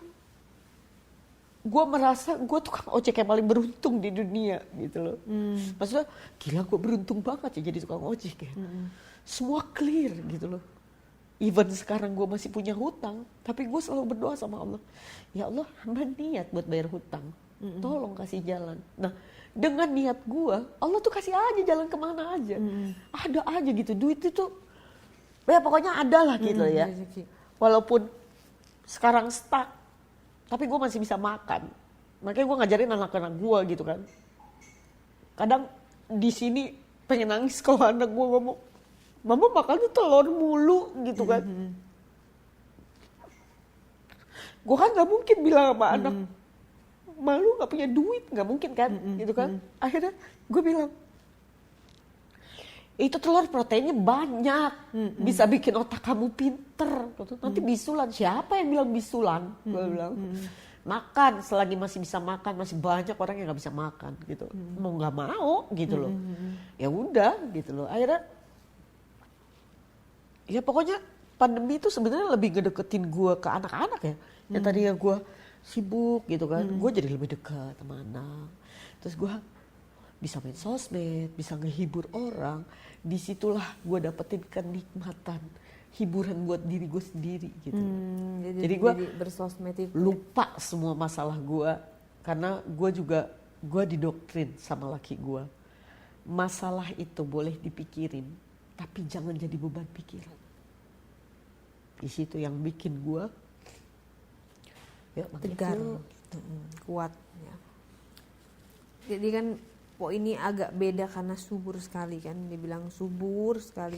gue merasa gue tukang ojek yang paling beruntung di dunia gitu loh. Maksudnya gila gue beruntung banget ya jadi tukang ojek ya. Semua clear gitu loh. Even sekarang gue masih punya hutang, tapi gue selalu berdoa sama Allah. Ya Allah, hamba niat buat bayar hutang. Tolong kasih jalan. Nah, dengan niat gue, Allah tuh kasih aja jalan kemana aja. Ada aja gitu, duit itu, ya pokoknya ada lah gitu ya. Walaupun sekarang stuck, tapi gue masih bisa makan. Makanya gue ngajarin anak-anak gue gitu kan. Kadang di sini pengen nangis kalau anak gue ngomong, Mama makannya telur mulu gitu kan. Gue kan gak mungkin bilang sama anak, malu gak punya duit, gak mungkin kan gitu kan. Akhirnya gue bilang, itu telur proteinnya banyak, bisa bikin otak kamu pinter. Nanti bisulan, siapa yang bilang bisulan? Gue bilang, makan selagi masih bisa makan, masih banyak orang yang gak bisa makan gitu. Mau gak mau gitu loh. Ya udah gitu loh. Akhirnya ya pokoknya pandemi itu sebenarnya lebih ngedeketin gue ke anak-anak ya. Yang tadinya gue sibuk gitu kan, gue jadi lebih dekat sama anak. Terus gue bisa main sosmed, bisa ngehibur orang. Disitulah gue dapetin kenikmatan, hiburan buat diri gue sendiri gitu. Jadi gue bersosmed itu lupa semua masalah gue. Karena gue didoktrin sama laki gue. Masalah itu boleh dipikirin, tapi jangan jadi beban pikiran. Di situ yang bikin gue tegar, kuat ya. Jadi kan ini agak beda karena subur sekali kan, dibilang subur sekali.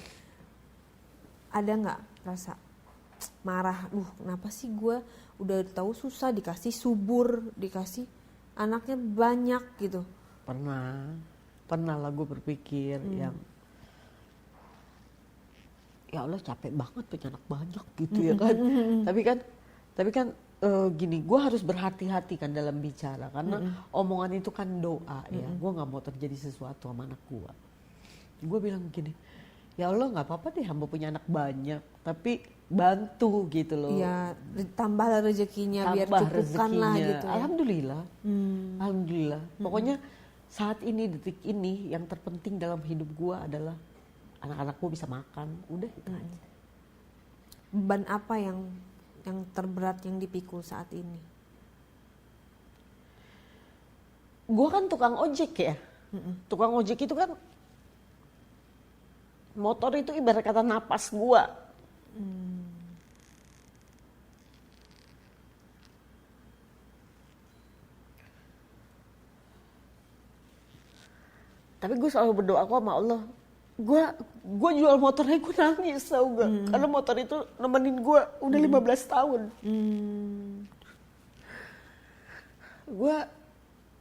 Ada nggak rasa marah? Kenapa sih gue udah tahu susah dikasih subur, dikasih anaknya banyak gitu? Pernah lah gue berpikir yang ya Allah capek banget punya anak banyak gitu ya kan. Tapi kan gini, gue harus berhati-hati kan dalam bicara karena omongan itu kan doa ya. Gue nggak mau terjadi sesuatu sama anak gue. Gue bilang gini, ya Allah nggak apa-apa deh hamba punya anak banyak, tapi bantu gitu loh. Iya, tambah rezekinya biar cukupkan lah gitu. Ya. Alhamdulillah. Pokoknya saat ini, detik ini yang terpenting dalam hidup gue adalah anak-anak gue bisa makan, udah itu aja. Beban apa yang terberat yang dipikul saat ini? Gue kan tukang ojek ya. Tukang ojek itu kan Motor itu ibarat kata napas gue. Tapi gue selalu berdoa sama Allah. Gue jual motornya gue nangis tau gak? Karena motor itu nemenin gue udah 15 tahun.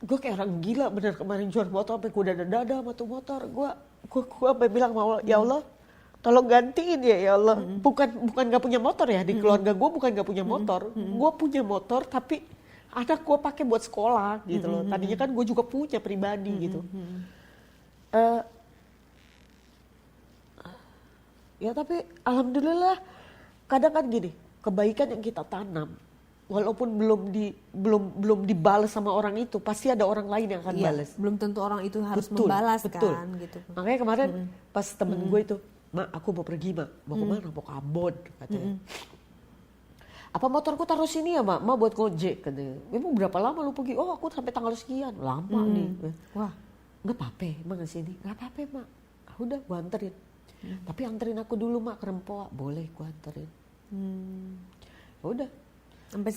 Gue kayak orang gila bener kemarin jual motor sampai gue dada-dada sama tuh motor. Gue sampai bilang sama Allah, ya Allah tolong gantiin ya Allah. Bukan gak punya motor ya, di keluarga gue bukan gak punya motor. Gue punya motor tapi anak gue pakai buat sekolah gitu loh. Tadinya kan gue juga punya pribadi gitu. Ya tapi alhamdulillah kadang kan gini, kebaikan yang kita tanam walaupun belum dibalas sama orang itu, pasti ada orang lain yang akan balas. Belum tentu orang itu harus membalas kan gitu. Makanya kemarin pas temen gue itu, "Mak, aku mau pergi, Mak." "Mau kemana?" "Mau ke Ambon," katanya. "Apa motorku taruh sini ya, Mak? Mak buat ngojek," katanya. "Emang berapa lama lu pergi?" "Oh, aku sampai tanggal sekian." "Lama nih." Wah, "Nggak apa-apa, Mak ke sini." "Nggak apa-apa, Mak." "Udah, gua anterin." "Tapi anterin aku dulu, Mak, ke Rempoa." "Boleh, gua anterin." Udah. Sampai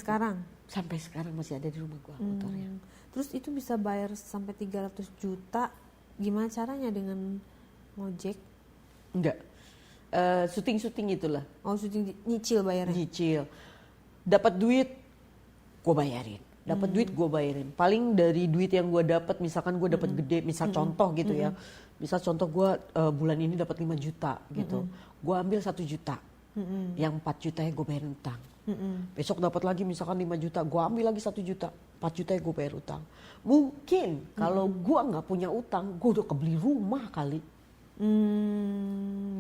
sekarang masih ada di rumah gua motornya. Terus itu bisa bayar sampai 300 juta. Gimana caranya dengan ngojek? Enggak. Syuting itulah. Oh, syuting nyicil bayarnya? Nyicil. Dapat duit, gua bayarin. Paling dari duit yang gue dapat, misalkan gue dapat gede, misal contoh gitu ya, misal contoh gue bulan ini dapat 5 juta gitu, gue ambil 1 juta, yang 4 juta gue bayarin utang. Besok dapat lagi misalkan 5 juta, gue ambil lagi 1 juta, 4 juta gue bayar utang. Mungkin kalau gue nggak punya utang, gue udah kebeli rumah kali.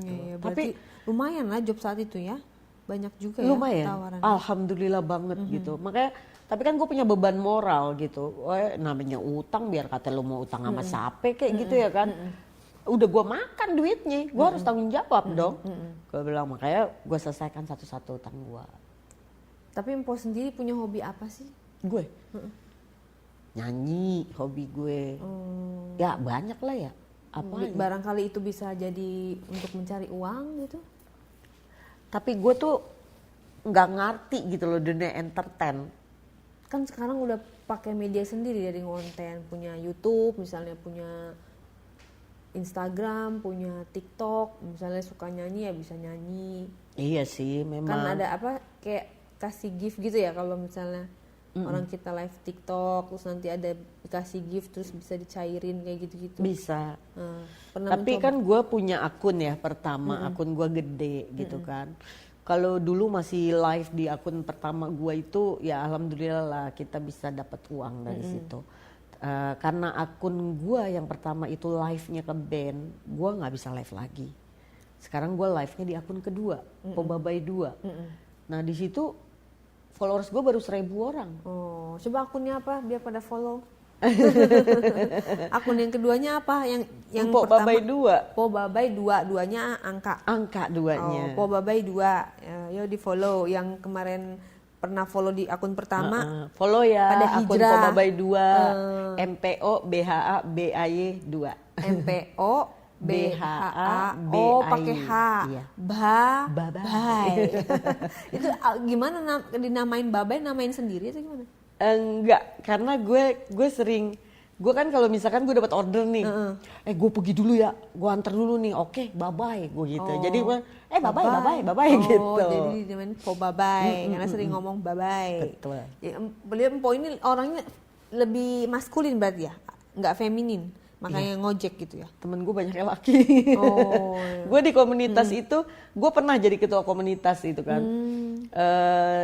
Ya, berarti lumayan lah job saat itu ya, banyak juga lumayan. Ya tawaran. Alhamdulillah banget gitu. Makanya tapi kan gue punya beban moral gitu. Namanya utang, biar kata lu mau utang sama siapa kayak gitu ya kan. Udah gue makan duitnya, gue harus tanggung jawab dong. Gue bilang makanya gue selesaikan satu-satu utang gue. Tapi Empo sendiri punya hobi apa sih? Gue nyanyi, hobi gue. Ya banyak lah ya. Apa? Barangkali itu bisa jadi untuk mencari uang gitu. Tapi gue tuh nggak ngerti gitu loh dunia entertain. Kan sekarang udah pakai media sendiri dari konten, punya YouTube, misalnya punya Instagram, punya TikTok, misalnya suka nyanyi ya bisa nyanyi. Iya sih, memang. Kan ada apa kayak kasih gift gitu ya kalau misalnya orang kita live TikTok terus nanti ada dikasih gift terus bisa dicairin kayak gitu-gitu. Bisa. Pernah tapi mencoba? kan gue punya akun ya pertama, akun gue gede gitu kan. Kalau dulu masih live di akun pertama gue itu ya alhamdulillah lah kita bisa dapat uang dari situ. Karena akun gue yang pertama itu live-nya ke band, gue nggak bisa live lagi. Sekarang gue live-nya di akun kedua, Pobabai 2. Nah di situ followers gue baru 1.000 orang. Oh, coba akunnya apa biar pada follow. Akun yang keduanya apa? Yang pertama Pobabai 2. Pobabai 2, duanya angka. Angka duanya. Oh, Pobabai 2. Yo di follow. Yang kemarin pernah follow di akun pertama. Follow ya pada akun hijrah. Pobabai 2, MPO BHA BAY 2. MPO BHA pakai H. Iya. Babai. Itu gimana dinamain Babai, namain sendiri atau gimana? Enggak, karena gue sering, gue kan kalau misalkan gue dapat order nih, gue pergi dulu ya, gue antar dulu nih, oke, bye-bye, gue gitu. Jadi gue, bye-bye gitu. Jadi namanya Po Babai, karena sering ngomong bye-bye. Betul. Ya, beliau Po ini orangnya lebih maskulin berarti ya, nggak feminin, makanya ngojek gitu ya. Temen gue banyak laki. Gue di komunitas itu, gue pernah jadi ketua komunitas itu kan.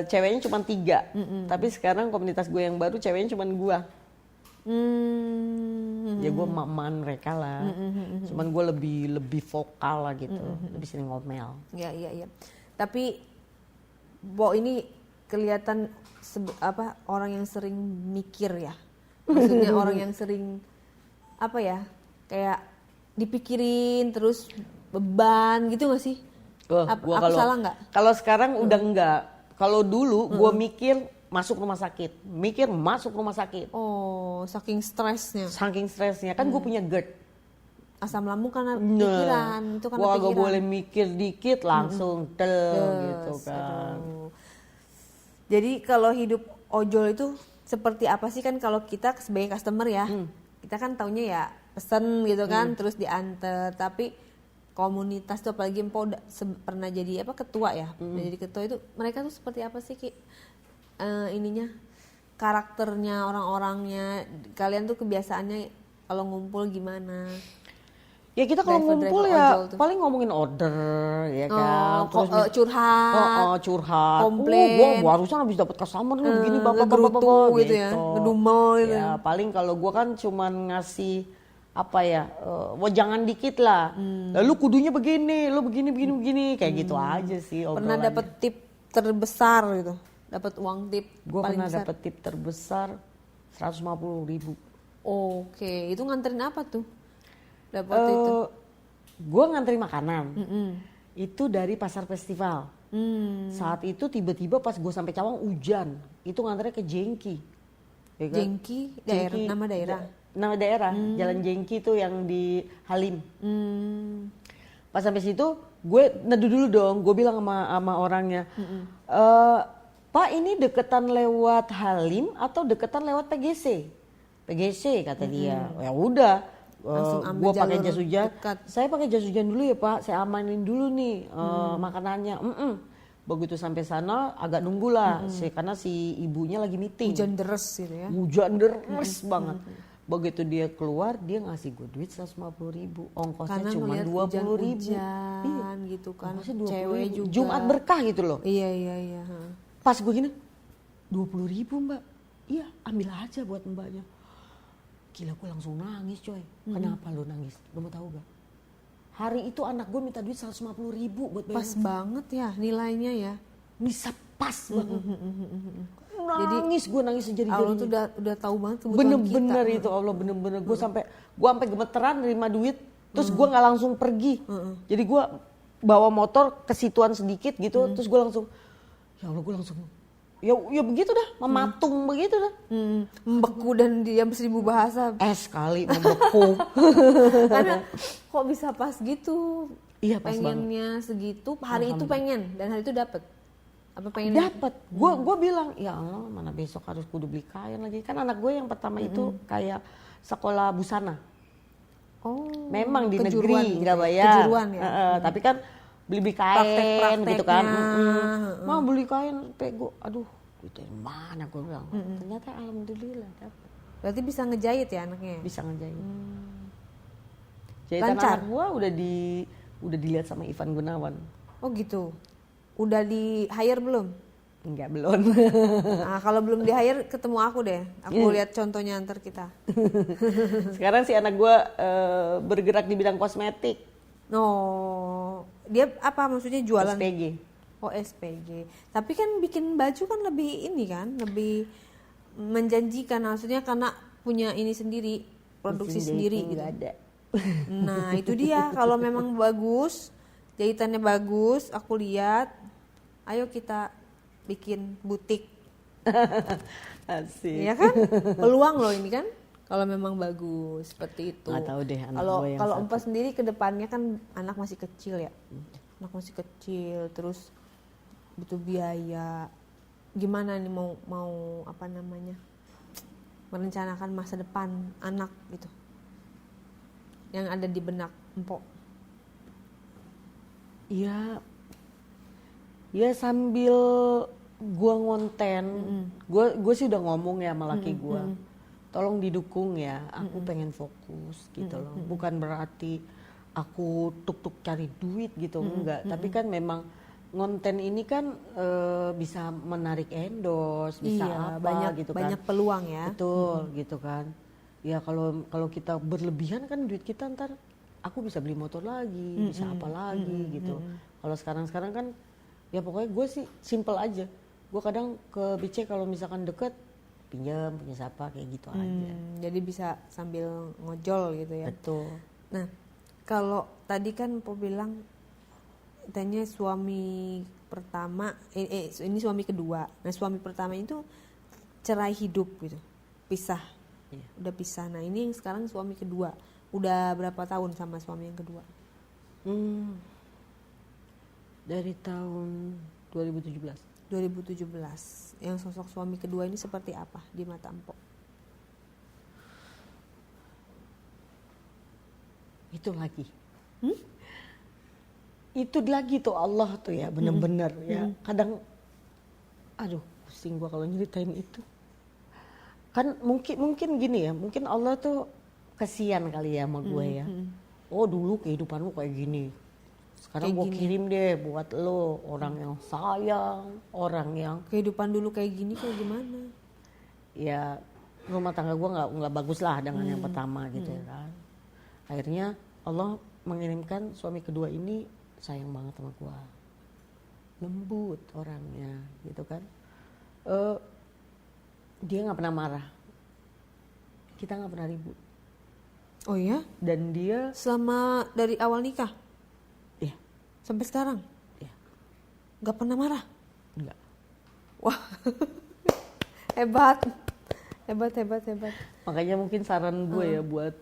Ceweknya cuma 3, tapi sekarang komunitas gue yang baru ceweknya cuma gue. Ya gue maman mereka lah. Cuman gue lebih vokal lah gitu, lebih sering ngomel. Iya. Tapi Bo ini kelihatan orang yang sering mikir ya. Maksudnya orang yang sering apa ya? Kayak dipikirin terus beban gitu nggak sih? Aku salah nggak? Kalau sekarang udah enggak. Kalau dulu gue mikir masuk rumah sakit. Oh, saking stresnya. Kan gue punya GERD. asam lambung karena pikiran, itu karena gua pikiran. agak boleh mikir dikit langsung gitu kan. Aduh. Jadi kalau hidup ojol itu seperti apa sih, kan kalau kita sebagai customer ya, kita kan taunya ya pesen gitu kan, terus diantar. Tapi komunitas tuh apalagi Empo pernah jadi ketua ya, jadi ketua itu mereka tuh seperti apa sih Ki? Ininya karakternya, orang-orangnya, kalian tuh kebiasaannya kalau ngumpul gimana? Ya kita kalau ngumpul ya paling ngomongin order ya kan, terus curhat, curhat, komplain, gua harusnya habis dapat customer nih begini bapak gitu ya, ngedumel gitu ya. Paling kalau gua kan cuman ngasih jangan dikit lah, lalu kudunya begini, lu begini kayak gitu aja sih obrolannya. Pernah dapat tip terbesar gitu, dapat uang tip? Gua pernah dapat tip terbesar 150.000. Oke, itu nganterin apa tuh? Dapat itu? Gue ngantri makanan. Itu dari pasar festival. Saat itu tiba-tiba pas gue sampai Cawang hujan. Itu nganternya ke Jengki. Ya kan? Jengki, nama daerah. Nama daerah, Jalan Jengki tuh yang di Halim. Pas sampai situ, gue neduh dulu dong. Gue bilang sama orangnya, Pak ini deketan lewat Halim atau deketan lewat PGC? PGC kata dia. Ya udah. Gue pakai jas hujan, saya pakai jas hujan dulu ya Pak, saya amanin dulu nih makanannya. Begitu sampai sana agak nunggu lah, karena si ibunya lagi meeting. Hujan deres gitu ya? Hujan deres banget. Begitu dia keluar, dia ngasih gue duit 150.000, ongkosnya cuma 20.000. Iya, gitu kan. Cewek juga. Jumat berkah gitu loh. Iya. Pas gue gini, 20.000 Mbak. Iya, ambil aja buat mbaknya. Gila, gue langsung nangis coy. Kenapa lo nangis? Lo mau tahu gak? Hari itu anak gue minta duit 150.000 buat bayar. Pas banget ya nilainya ya. Bisa pas banget. Nangis, gue nangis sejadi-jadinya. Allah tuh udah tahu banget kebutuhan bener-bener kita. Itu Allah bener-bener. Gue sampai gemeteran nerima duit. Terus gue nggak langsung pergi. Jadi gue bawa motor ke situan sedikit gitu. Terus gue langsung, ya Allah, gue langsung ya begitu dah, mematung begitu dah. Membeku dan diam 1000 bahasa. Sekali membeku. Karena kok bisa pas gitu? Iya, pas pengennya banget. Segitu, hari itu pengen dan hari itu dapat. Apa pengen? Dapat. Gue bilang, ya Allah, mana besok harus kudu beli kain lagi. Kan anak gue yang pertama itu kayak sekolah busana. Memang di negeri nggak bayar. Kejuruan ya. Tapi kan beli kain gitu kan. Mau beli kain, gue, aduh, itu yang mana gue bilang. Ternyata alhamdulillah dapat. Berarti bisa ngejahit ya anaknya? Bisa ngejahit. Jahitan anak gue udah dilihat sama Ivan Gunawan. Oh gitu. Udah di hire belum? Enggak, belum. Nah, kalau belum di hire ketemu aku deh. Aku lihat contohnya antar kita. Sekarang si anak gue bergerak di bidang kosmetik. Dia apa maksudnya jualan? SPG. SPG. Tapi kan bikin baju kan lebih ini kan, lebih menjanjikan, maksudnya karena punya ini sendiri, produksi sendiri gitu. Ada. Nah, itu dia. Kalau memang bagus, jahitannya bagus, aku lihat, ayo kita bikin butik. Asik. Iya kan? Peluang loh ini kan. Kalau memang bagus seperti itu. Nggak tahu deh anak gue yang kalau Empa sendiri ke depannya kan anak masih kecil ya. Anak masih kecil, terus butuh biaya. Gimana nih mau apa namanya? Merencanakan masa depan anak gitu. Yang ada di benak Empok. Iya. Ya sambil gua ngonten, gua sih udah ngomong ya sama laki gua. Tolong didukung ya, aku pengen fokus gitu loh. Bukan berarti aku tuk-tuk cari duit gitu, enggak. Tapi kan memang ngonten ini kan bisa menarik endorse, bisa apa banyak, gitu kan. Banyak peluang ya. Betul gitu kan. Ya kalau kita berlebihan kan duit kita ntar aku bisa beli motor lagi, bisa apa lagi gitu. Kalau sekarang kan ya pokoknya gue sih simple aja. Gue kadang ke BC kalau misalkan deket pinjam punya siapa kayak gitu aja. Jadi bisa sambil ngojol gitu ya. Betul. Nah, kalau tadi kan Po bilang tanya suami pertama, ini suami kedua. Nah, suami pertama itu cerai hidup gitu, pisah. Udah pisah. Nah, ini yang sekarang suami kedua Udah berapa tahun sama suami yang kedua? Dari tahun 2017. 2017. Yang sosok suami kedua ini seperti apa di mata Empok? Itu lagi. Itu lagi tuh Allah tuh ya, bener-bener ya. Kadang, aduh pusing gua kalau nyeritain itu. Kan mungkin gini ya, mungkin Allah tuh kasihan kali ya sama gue ya. Oh dulu kehidupan lu kayak gini. Sekarang gue kirim deh buat lo orang yang sayang, orang yang Kehidupan dulu kayak gini kayak gimana? ya rumah tangga gue nggak bagus lah dengan yang pertama gitu ya kan. Akhirnya Allah mengirimkan suami kedua ini sayang banget sama gue, lembut orangnya gitu kan. Dia nggak pernah marah, kita nggak pernah ribut. Oh ya? Dan dia Selama dari awal nikah ya sampai sekarang ya nggak pernah marah? enggak. Wah, hebat. Makanya mungkin saran gue ya buat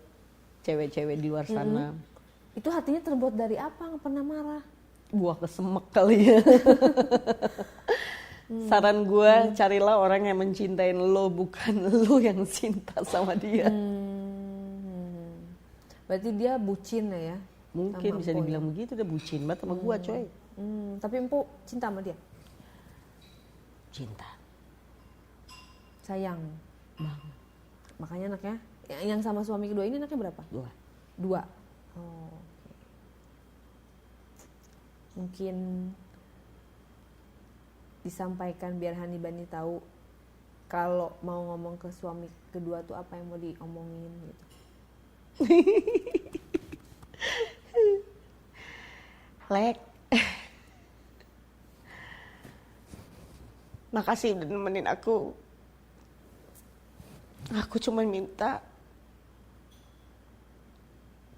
cewek-cewek di luar sana, Itu hatinya terbuat dari apa nggak pernah marah? buah kesemek kali ya. Saran gue, carilah orang yang mencintai lo, bukan lo yang cinta sama dia. Berarti dia bucin ya? Mungkin sama bisa Empo dibilang begitu, dia bucin banget sama gue coy. Tapi Empo cinta sama dia? Cinta Sayang. banget. Makanya anaknya, yang sama suami kedua ini anaknya berapa? 2. 2. Oh, oke. Mungkin disampaikan biar Hani Bani tahu kalau mau ngomong ke suami kedua tuh apa yang mau diomongin gitu. Lek, makasih udah nemenin aku. Aku cuma minta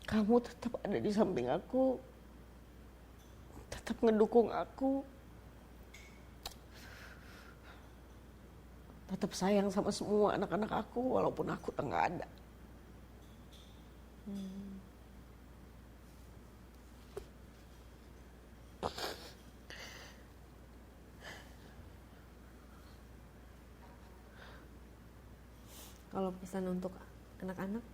kamu tetap ada di samping aku, tetap ngedukung aku, tetap sayang sama semua anak-anak aku walaupun aku udah nggak ada. Kalau pesan untuk anak-anak?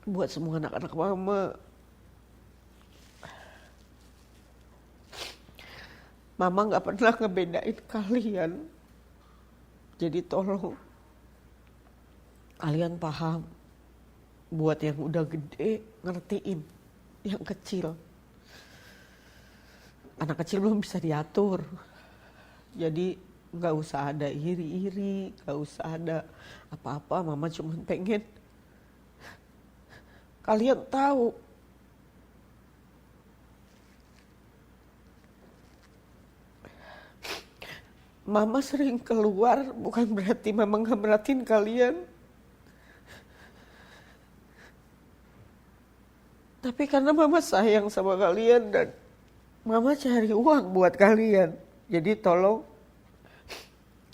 Buat semua anak-anak mama, mama nggak pernah ngebedain kalian. Jadi tolong kalian paham. Buat yang udah gede ngertiin yang kecil. Anak kecil belum bisa diatur. Jadi nggak usah ada iri-iri, nggak usah ada apa-apa. Mama cuma pengen kalian tahu Mama sering keluar bukan berarti Mama nggak merhatiin kalian. Tapi karena Mama sayang sama kalian dan Mama cari uang buat kalian. Jadi tolong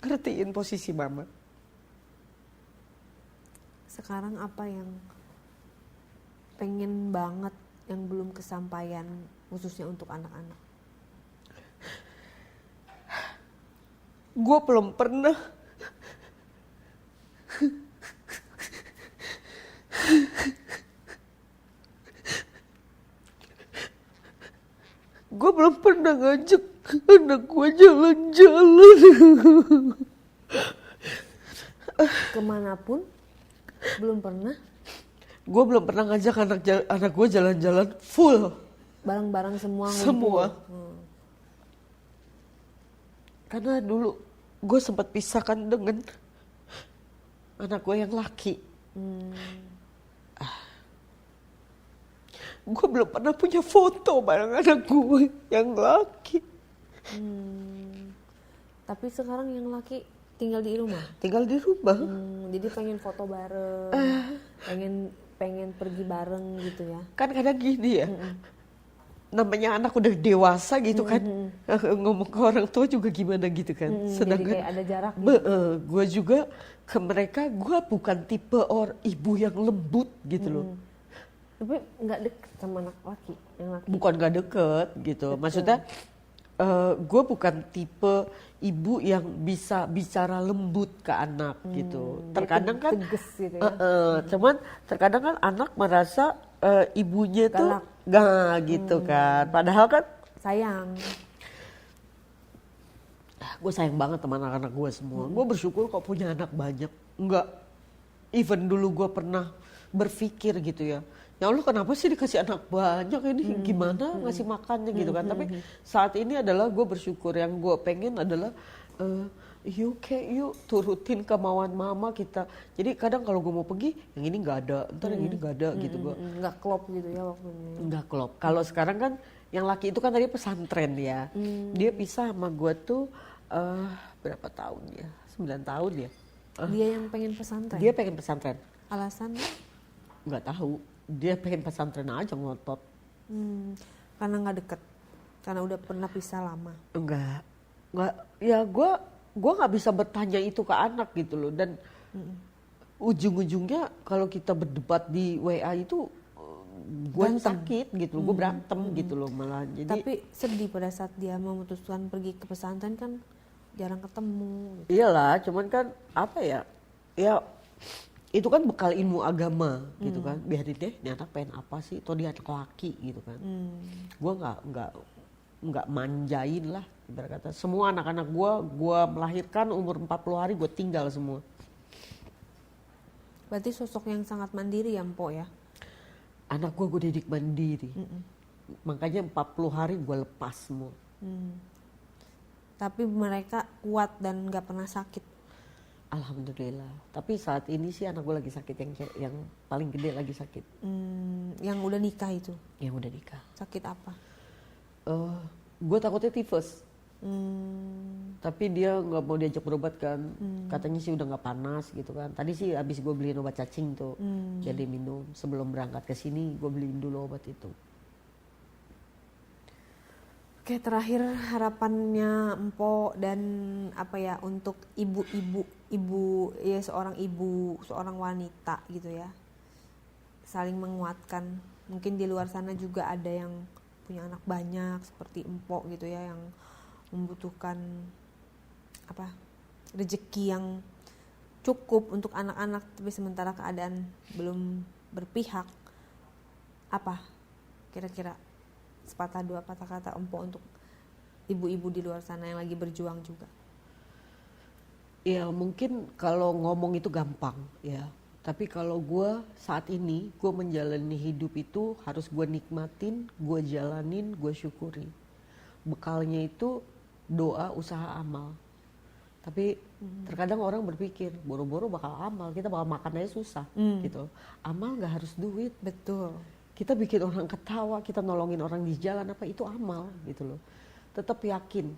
ngertiin posisi Mama. Sekarang apa yang pengen banget yang belum kesampaian khususnya untuk anak-anak? Gue belum pernah ngajak anak gue jalan-jalan. Kemanapun belum pernah? Gue belum pernah ngajak anak gue jalan-jalan full. Bareng-bareng semua ngumpul? Semua. Karena dulu gue sempat pisahkan dengan anak gue yang laki. Gue belum pernah punya foto bareng anak gue yang laki. Tapi sekarang yang laki tinggal di rumah? Tinggal di rumah. Jadi pengen foto bareng, pengen pergi bareng gitu ya? Kan kadang gini ya, namanya anak udah dewasa gitu kan, ngomong ke orang tua juga gimana gitu kan. Jadi kayak ada jarak gitu. Gue juga ke mereka, gue bukan tipe ibu yang lembut gitu loh. Tapi nggak deket sama anak laki, yang laki. Bukan gak deket gitu, maksudnya gue bukan tipe ibu yang bisa bicara lembut ke anak gitu. Terkadang kan tegas gitu ya. Cuman terkadang kan anak merasa ibunya tuh Galak. gak gitu kan, padahal kan Sayang. gue sayang banget sama anak-anak gue semua. Gue bersyukur kok punya anak banyak. Enggak, even dulu gue pernah berpikir gitu ya, ya Allah kenapa sih dikasih anak banyak ini, gimana ngasih makannya gitu kan. Tapi saat ini adalah gue bersyukur, yang gue pengen adalah yuk turutin kemauan mama kita. Jadi kadang kalau gue mau pergi, yang ini nggak ada, ntar yang ini nggak ada gitu. Gue Nggak klop gitu ya waktunya. nggak klop. Kalau sekarang kan yang laki itu kan tadi pesantren ya, dia pisah sama gue tuh berapa tahun ya, 9 tahun ya. Dia yang pengen pesantren. Dia pengen pesantren. Alasannya? Nggak tahu, dia pengen pesantren aja ngotot. Karena nggak deket. Karena udah pernah pisah lama. Enggak, ya gue nggak bisa bertanya itu ke anak gitu loh. Dan ujung-ujungnya kalau kita berdebat di WA itu gue yang sakit gitu loh, gue berantem gitu loh malah. Jadi Tapi sedih pada saat dia memutuskan pergi ke pesantren, kan jarang ketemu gitu. iyalah, cuman kan apa ya itu kan bekal ilmu agama gitu kan. Biarin deh, ini anak pengen apa sih, toh dia anak laki gitu kan. Gue nggak manjain lah, ibarat kata. Semua anak-anak gue melahirkan umur 40 hari gue tinggal semua. Berarti sosok yang sangat mandiri ya Mpok ya? Anak gue didik mandiri. Makanya 40 hari gue lepas semua. Tapi mereka kuat dan nggak pernah sakit. Alhamdulillah. Tapi saat ini sih anak gue lagi sakit, yang paling gede lagi sakit. Yang udah nikah itu? Yang udah nikah. Sakit apa? Gue takutnya tifus. Tapi dia nggak mau diajak berobat kan. Katanya sih udah nggak panas gitu kan. Tadi sih abis gue beliin obat cacing tuh, jadi minum. Sebelum berangkat ke sini gue beliin dulu obat itu. Oke, terakhir harapannya Mpok dan apa ya untuk ibu ya, seorang wanita gitu ya, saling menguatkan. Mungkin di luar sana juga ada yang punya anak banyak seperti Mpok gitu ya, yang membutuhkan rezeki yang cukup untuk anak-anak, tapi sementara keadaan belum berpihak. Apa kira-kira sepatah dua patah kata Mpok untuk ibu-ibu di luar sana yang lagi berjuang juga? Ya mungkin kalau ngomong itu gampang ya, tapi kalau gue saat ini gue menjalani hidup itu harus gue nikmatin, gue jalanin, gue syukuri. Bekalnya itu doa, usaha, amal. Tapi terkadang orang berpikir boro-boro bakal amal, kita bakal makan aja susah gitu. Amal nggak harus duit. Betul. Kita bikin orang ketawa, kita nolongin orang di jalan, apa itu amal gitu loh. Tetap yakin,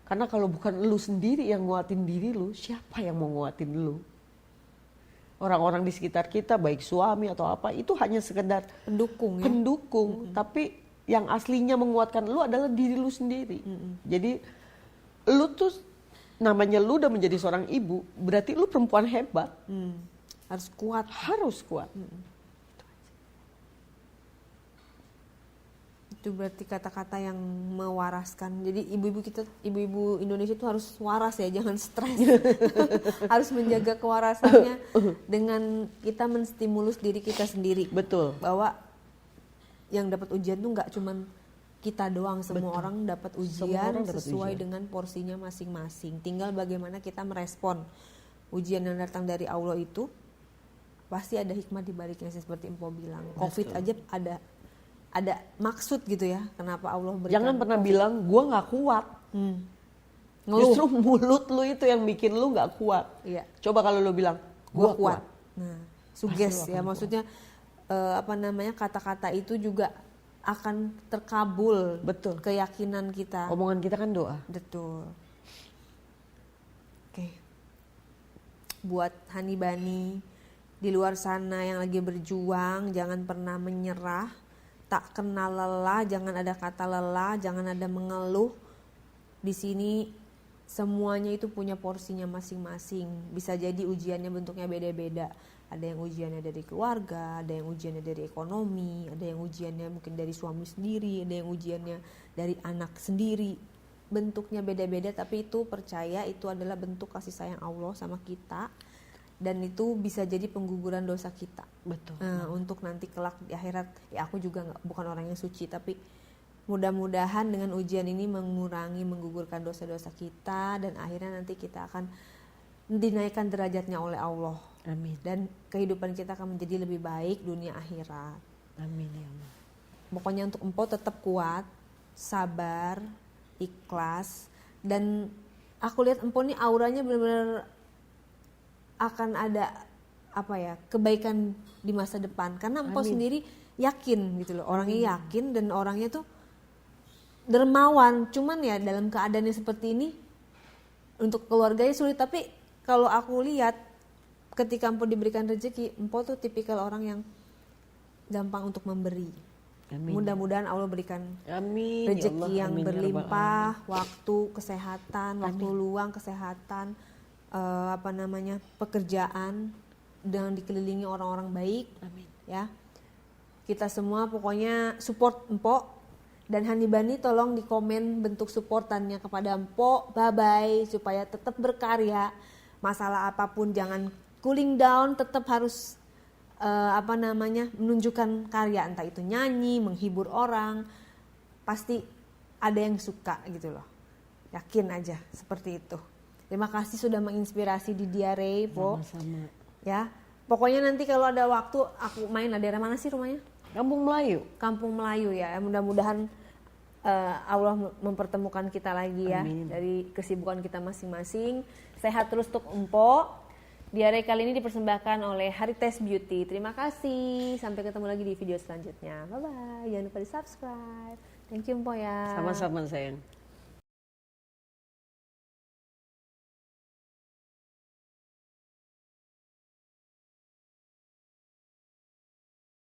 karena kalau bukan lu sendiri yang nguatin diri lu, siapa yang mau nguatin lu? Orang-orang di sekitar kita, baik suami atau apa, itu hanya sekedar Pendukung ya. pendukung. Tapi yang aslinya menguatkan lu adalah diri lu sendiri. Jadi lu tuh, namanya lu udah menjadi seorang ibu, berarti lu perempuan hebat. Harus kuat. Harus kuat. Itu berarti kata-kata yang mewaraskan. Jadi ibu-ibu Indonesia itu harus waras ya, jangan stres. Harus menjaga kewarasannya dengan kita menstimulus diri kita sendiri. Betul. Bahwa yang dapat ujian tuh nggak cuman kita doang, semua orang dapat ujian sesuai dengan porsinya masing-masing. Tinggal bagaimana kita merespon ujian yang datang dari Allah itu. Pasti ada hikmah di baliknya, seperti Mpok bilang. Covid aja ada maksud gitu ya, kenapa Allah berikan. Jangan pernah bilang gue nggak kuat. Ngeluh. Justru mulut lu itu yang bikin lu nggak kuat. Iya. Coba kalau lu bilang gue kuat. Nah, suges ya, maksudnya kata-kata itu juga akan terkabul. Betul. Keyakinan kita. Omongan kita kan doa. Betul. Oke. Buat Hani Bani di luar sana yang lagi berjuang, jangan pernah menyerah. tak kenal lelah, jangan ada kata lelah, jangan ada mengeluh. Di sini semuanya itu punya porsinya masing-masing. Bisa jadi ujiannya bentuknya beda-beda. Ada yang ujiannya dari keluarga, ada yang ujiannya dari ekonomi, ada yang ujiannya mungkin dari suami sendiri, ada yang ujiannya dari anak sendiri. Bentuknya beda-beda, tapi itu percaya itu adalah bentuk kasih sayang Allah sama kita. Dan itu bisa jadi pengguguran dosa kita. Betul. Untuk nanti kelak di akhirat, ya aku juga bukan orang yang suci, tapi mudah-mudahan dengan ujian ini menggugurkan dosa-dosa kita, dan akhirnya nanti kita akan dinaikkan derajatnya oleh Allah. Amin. Dan kehidupan kita akan menjadi lebih baik dunia akhirat. Amin ya Allah. Pokoknya untuk Empo tetap kuat, sabar, ikhlas, dan aku lihat Empo nih auranya benar-benar akan ada kebaikan di masa depan, karena Empo sendiri yakin gitu loh, orangnya yakin dan orangnya tuh dermawan. Cuman ya dalam keadaannya seperti ini untuk keluarganya sulit, tapi kalau aku lihat ketika Empo diberikan rezeki, Empo tuh tipikal orang yang gampang untuk memberi. Amin. Mudah-mudahan Allah berikan Amin. rezeki Ya Allah. yang Amin, ya Rabbal berlimpah, waktu, kesehatan, waktu luang, kesehatan, pekerjaan, dan dikelilingi orang-orang baik. Amin. Ya, kita semua pokoknya support Empo. Dan Hanibani tolong di komen bentuk supportannya kepada Empo, bye-bye, supaya tetap berkarya. Masalah apapun jangan cooling down, tetap harus menunjukkan karya, entah itu nyanyi, menghibur orang, pasti ada yang suka gitu loh. Yakin aja seperti itu. Terima kasih sudah menginspirasi di Diare, Po. Sama-sama. Ya, pokoknya nanti kalau ada waktu aku main. Daerah mana sih rumahnya? Kampung Melayu. Kampung Melayu ya. Mudah-mudahan Allah mempertemukan kita lagi ya. Amin. Dari kesibukan kita masing-masing. Sehat terus untuk Empo. Diare kali ini dipersembahkan oleh Heritage Beauty. Terima kasih. Sampai ketemu lagi di video selanjutnya. Bye-bye. Jangan lupa di subscribe. Thank you Empo ya. Sama-sama sayang.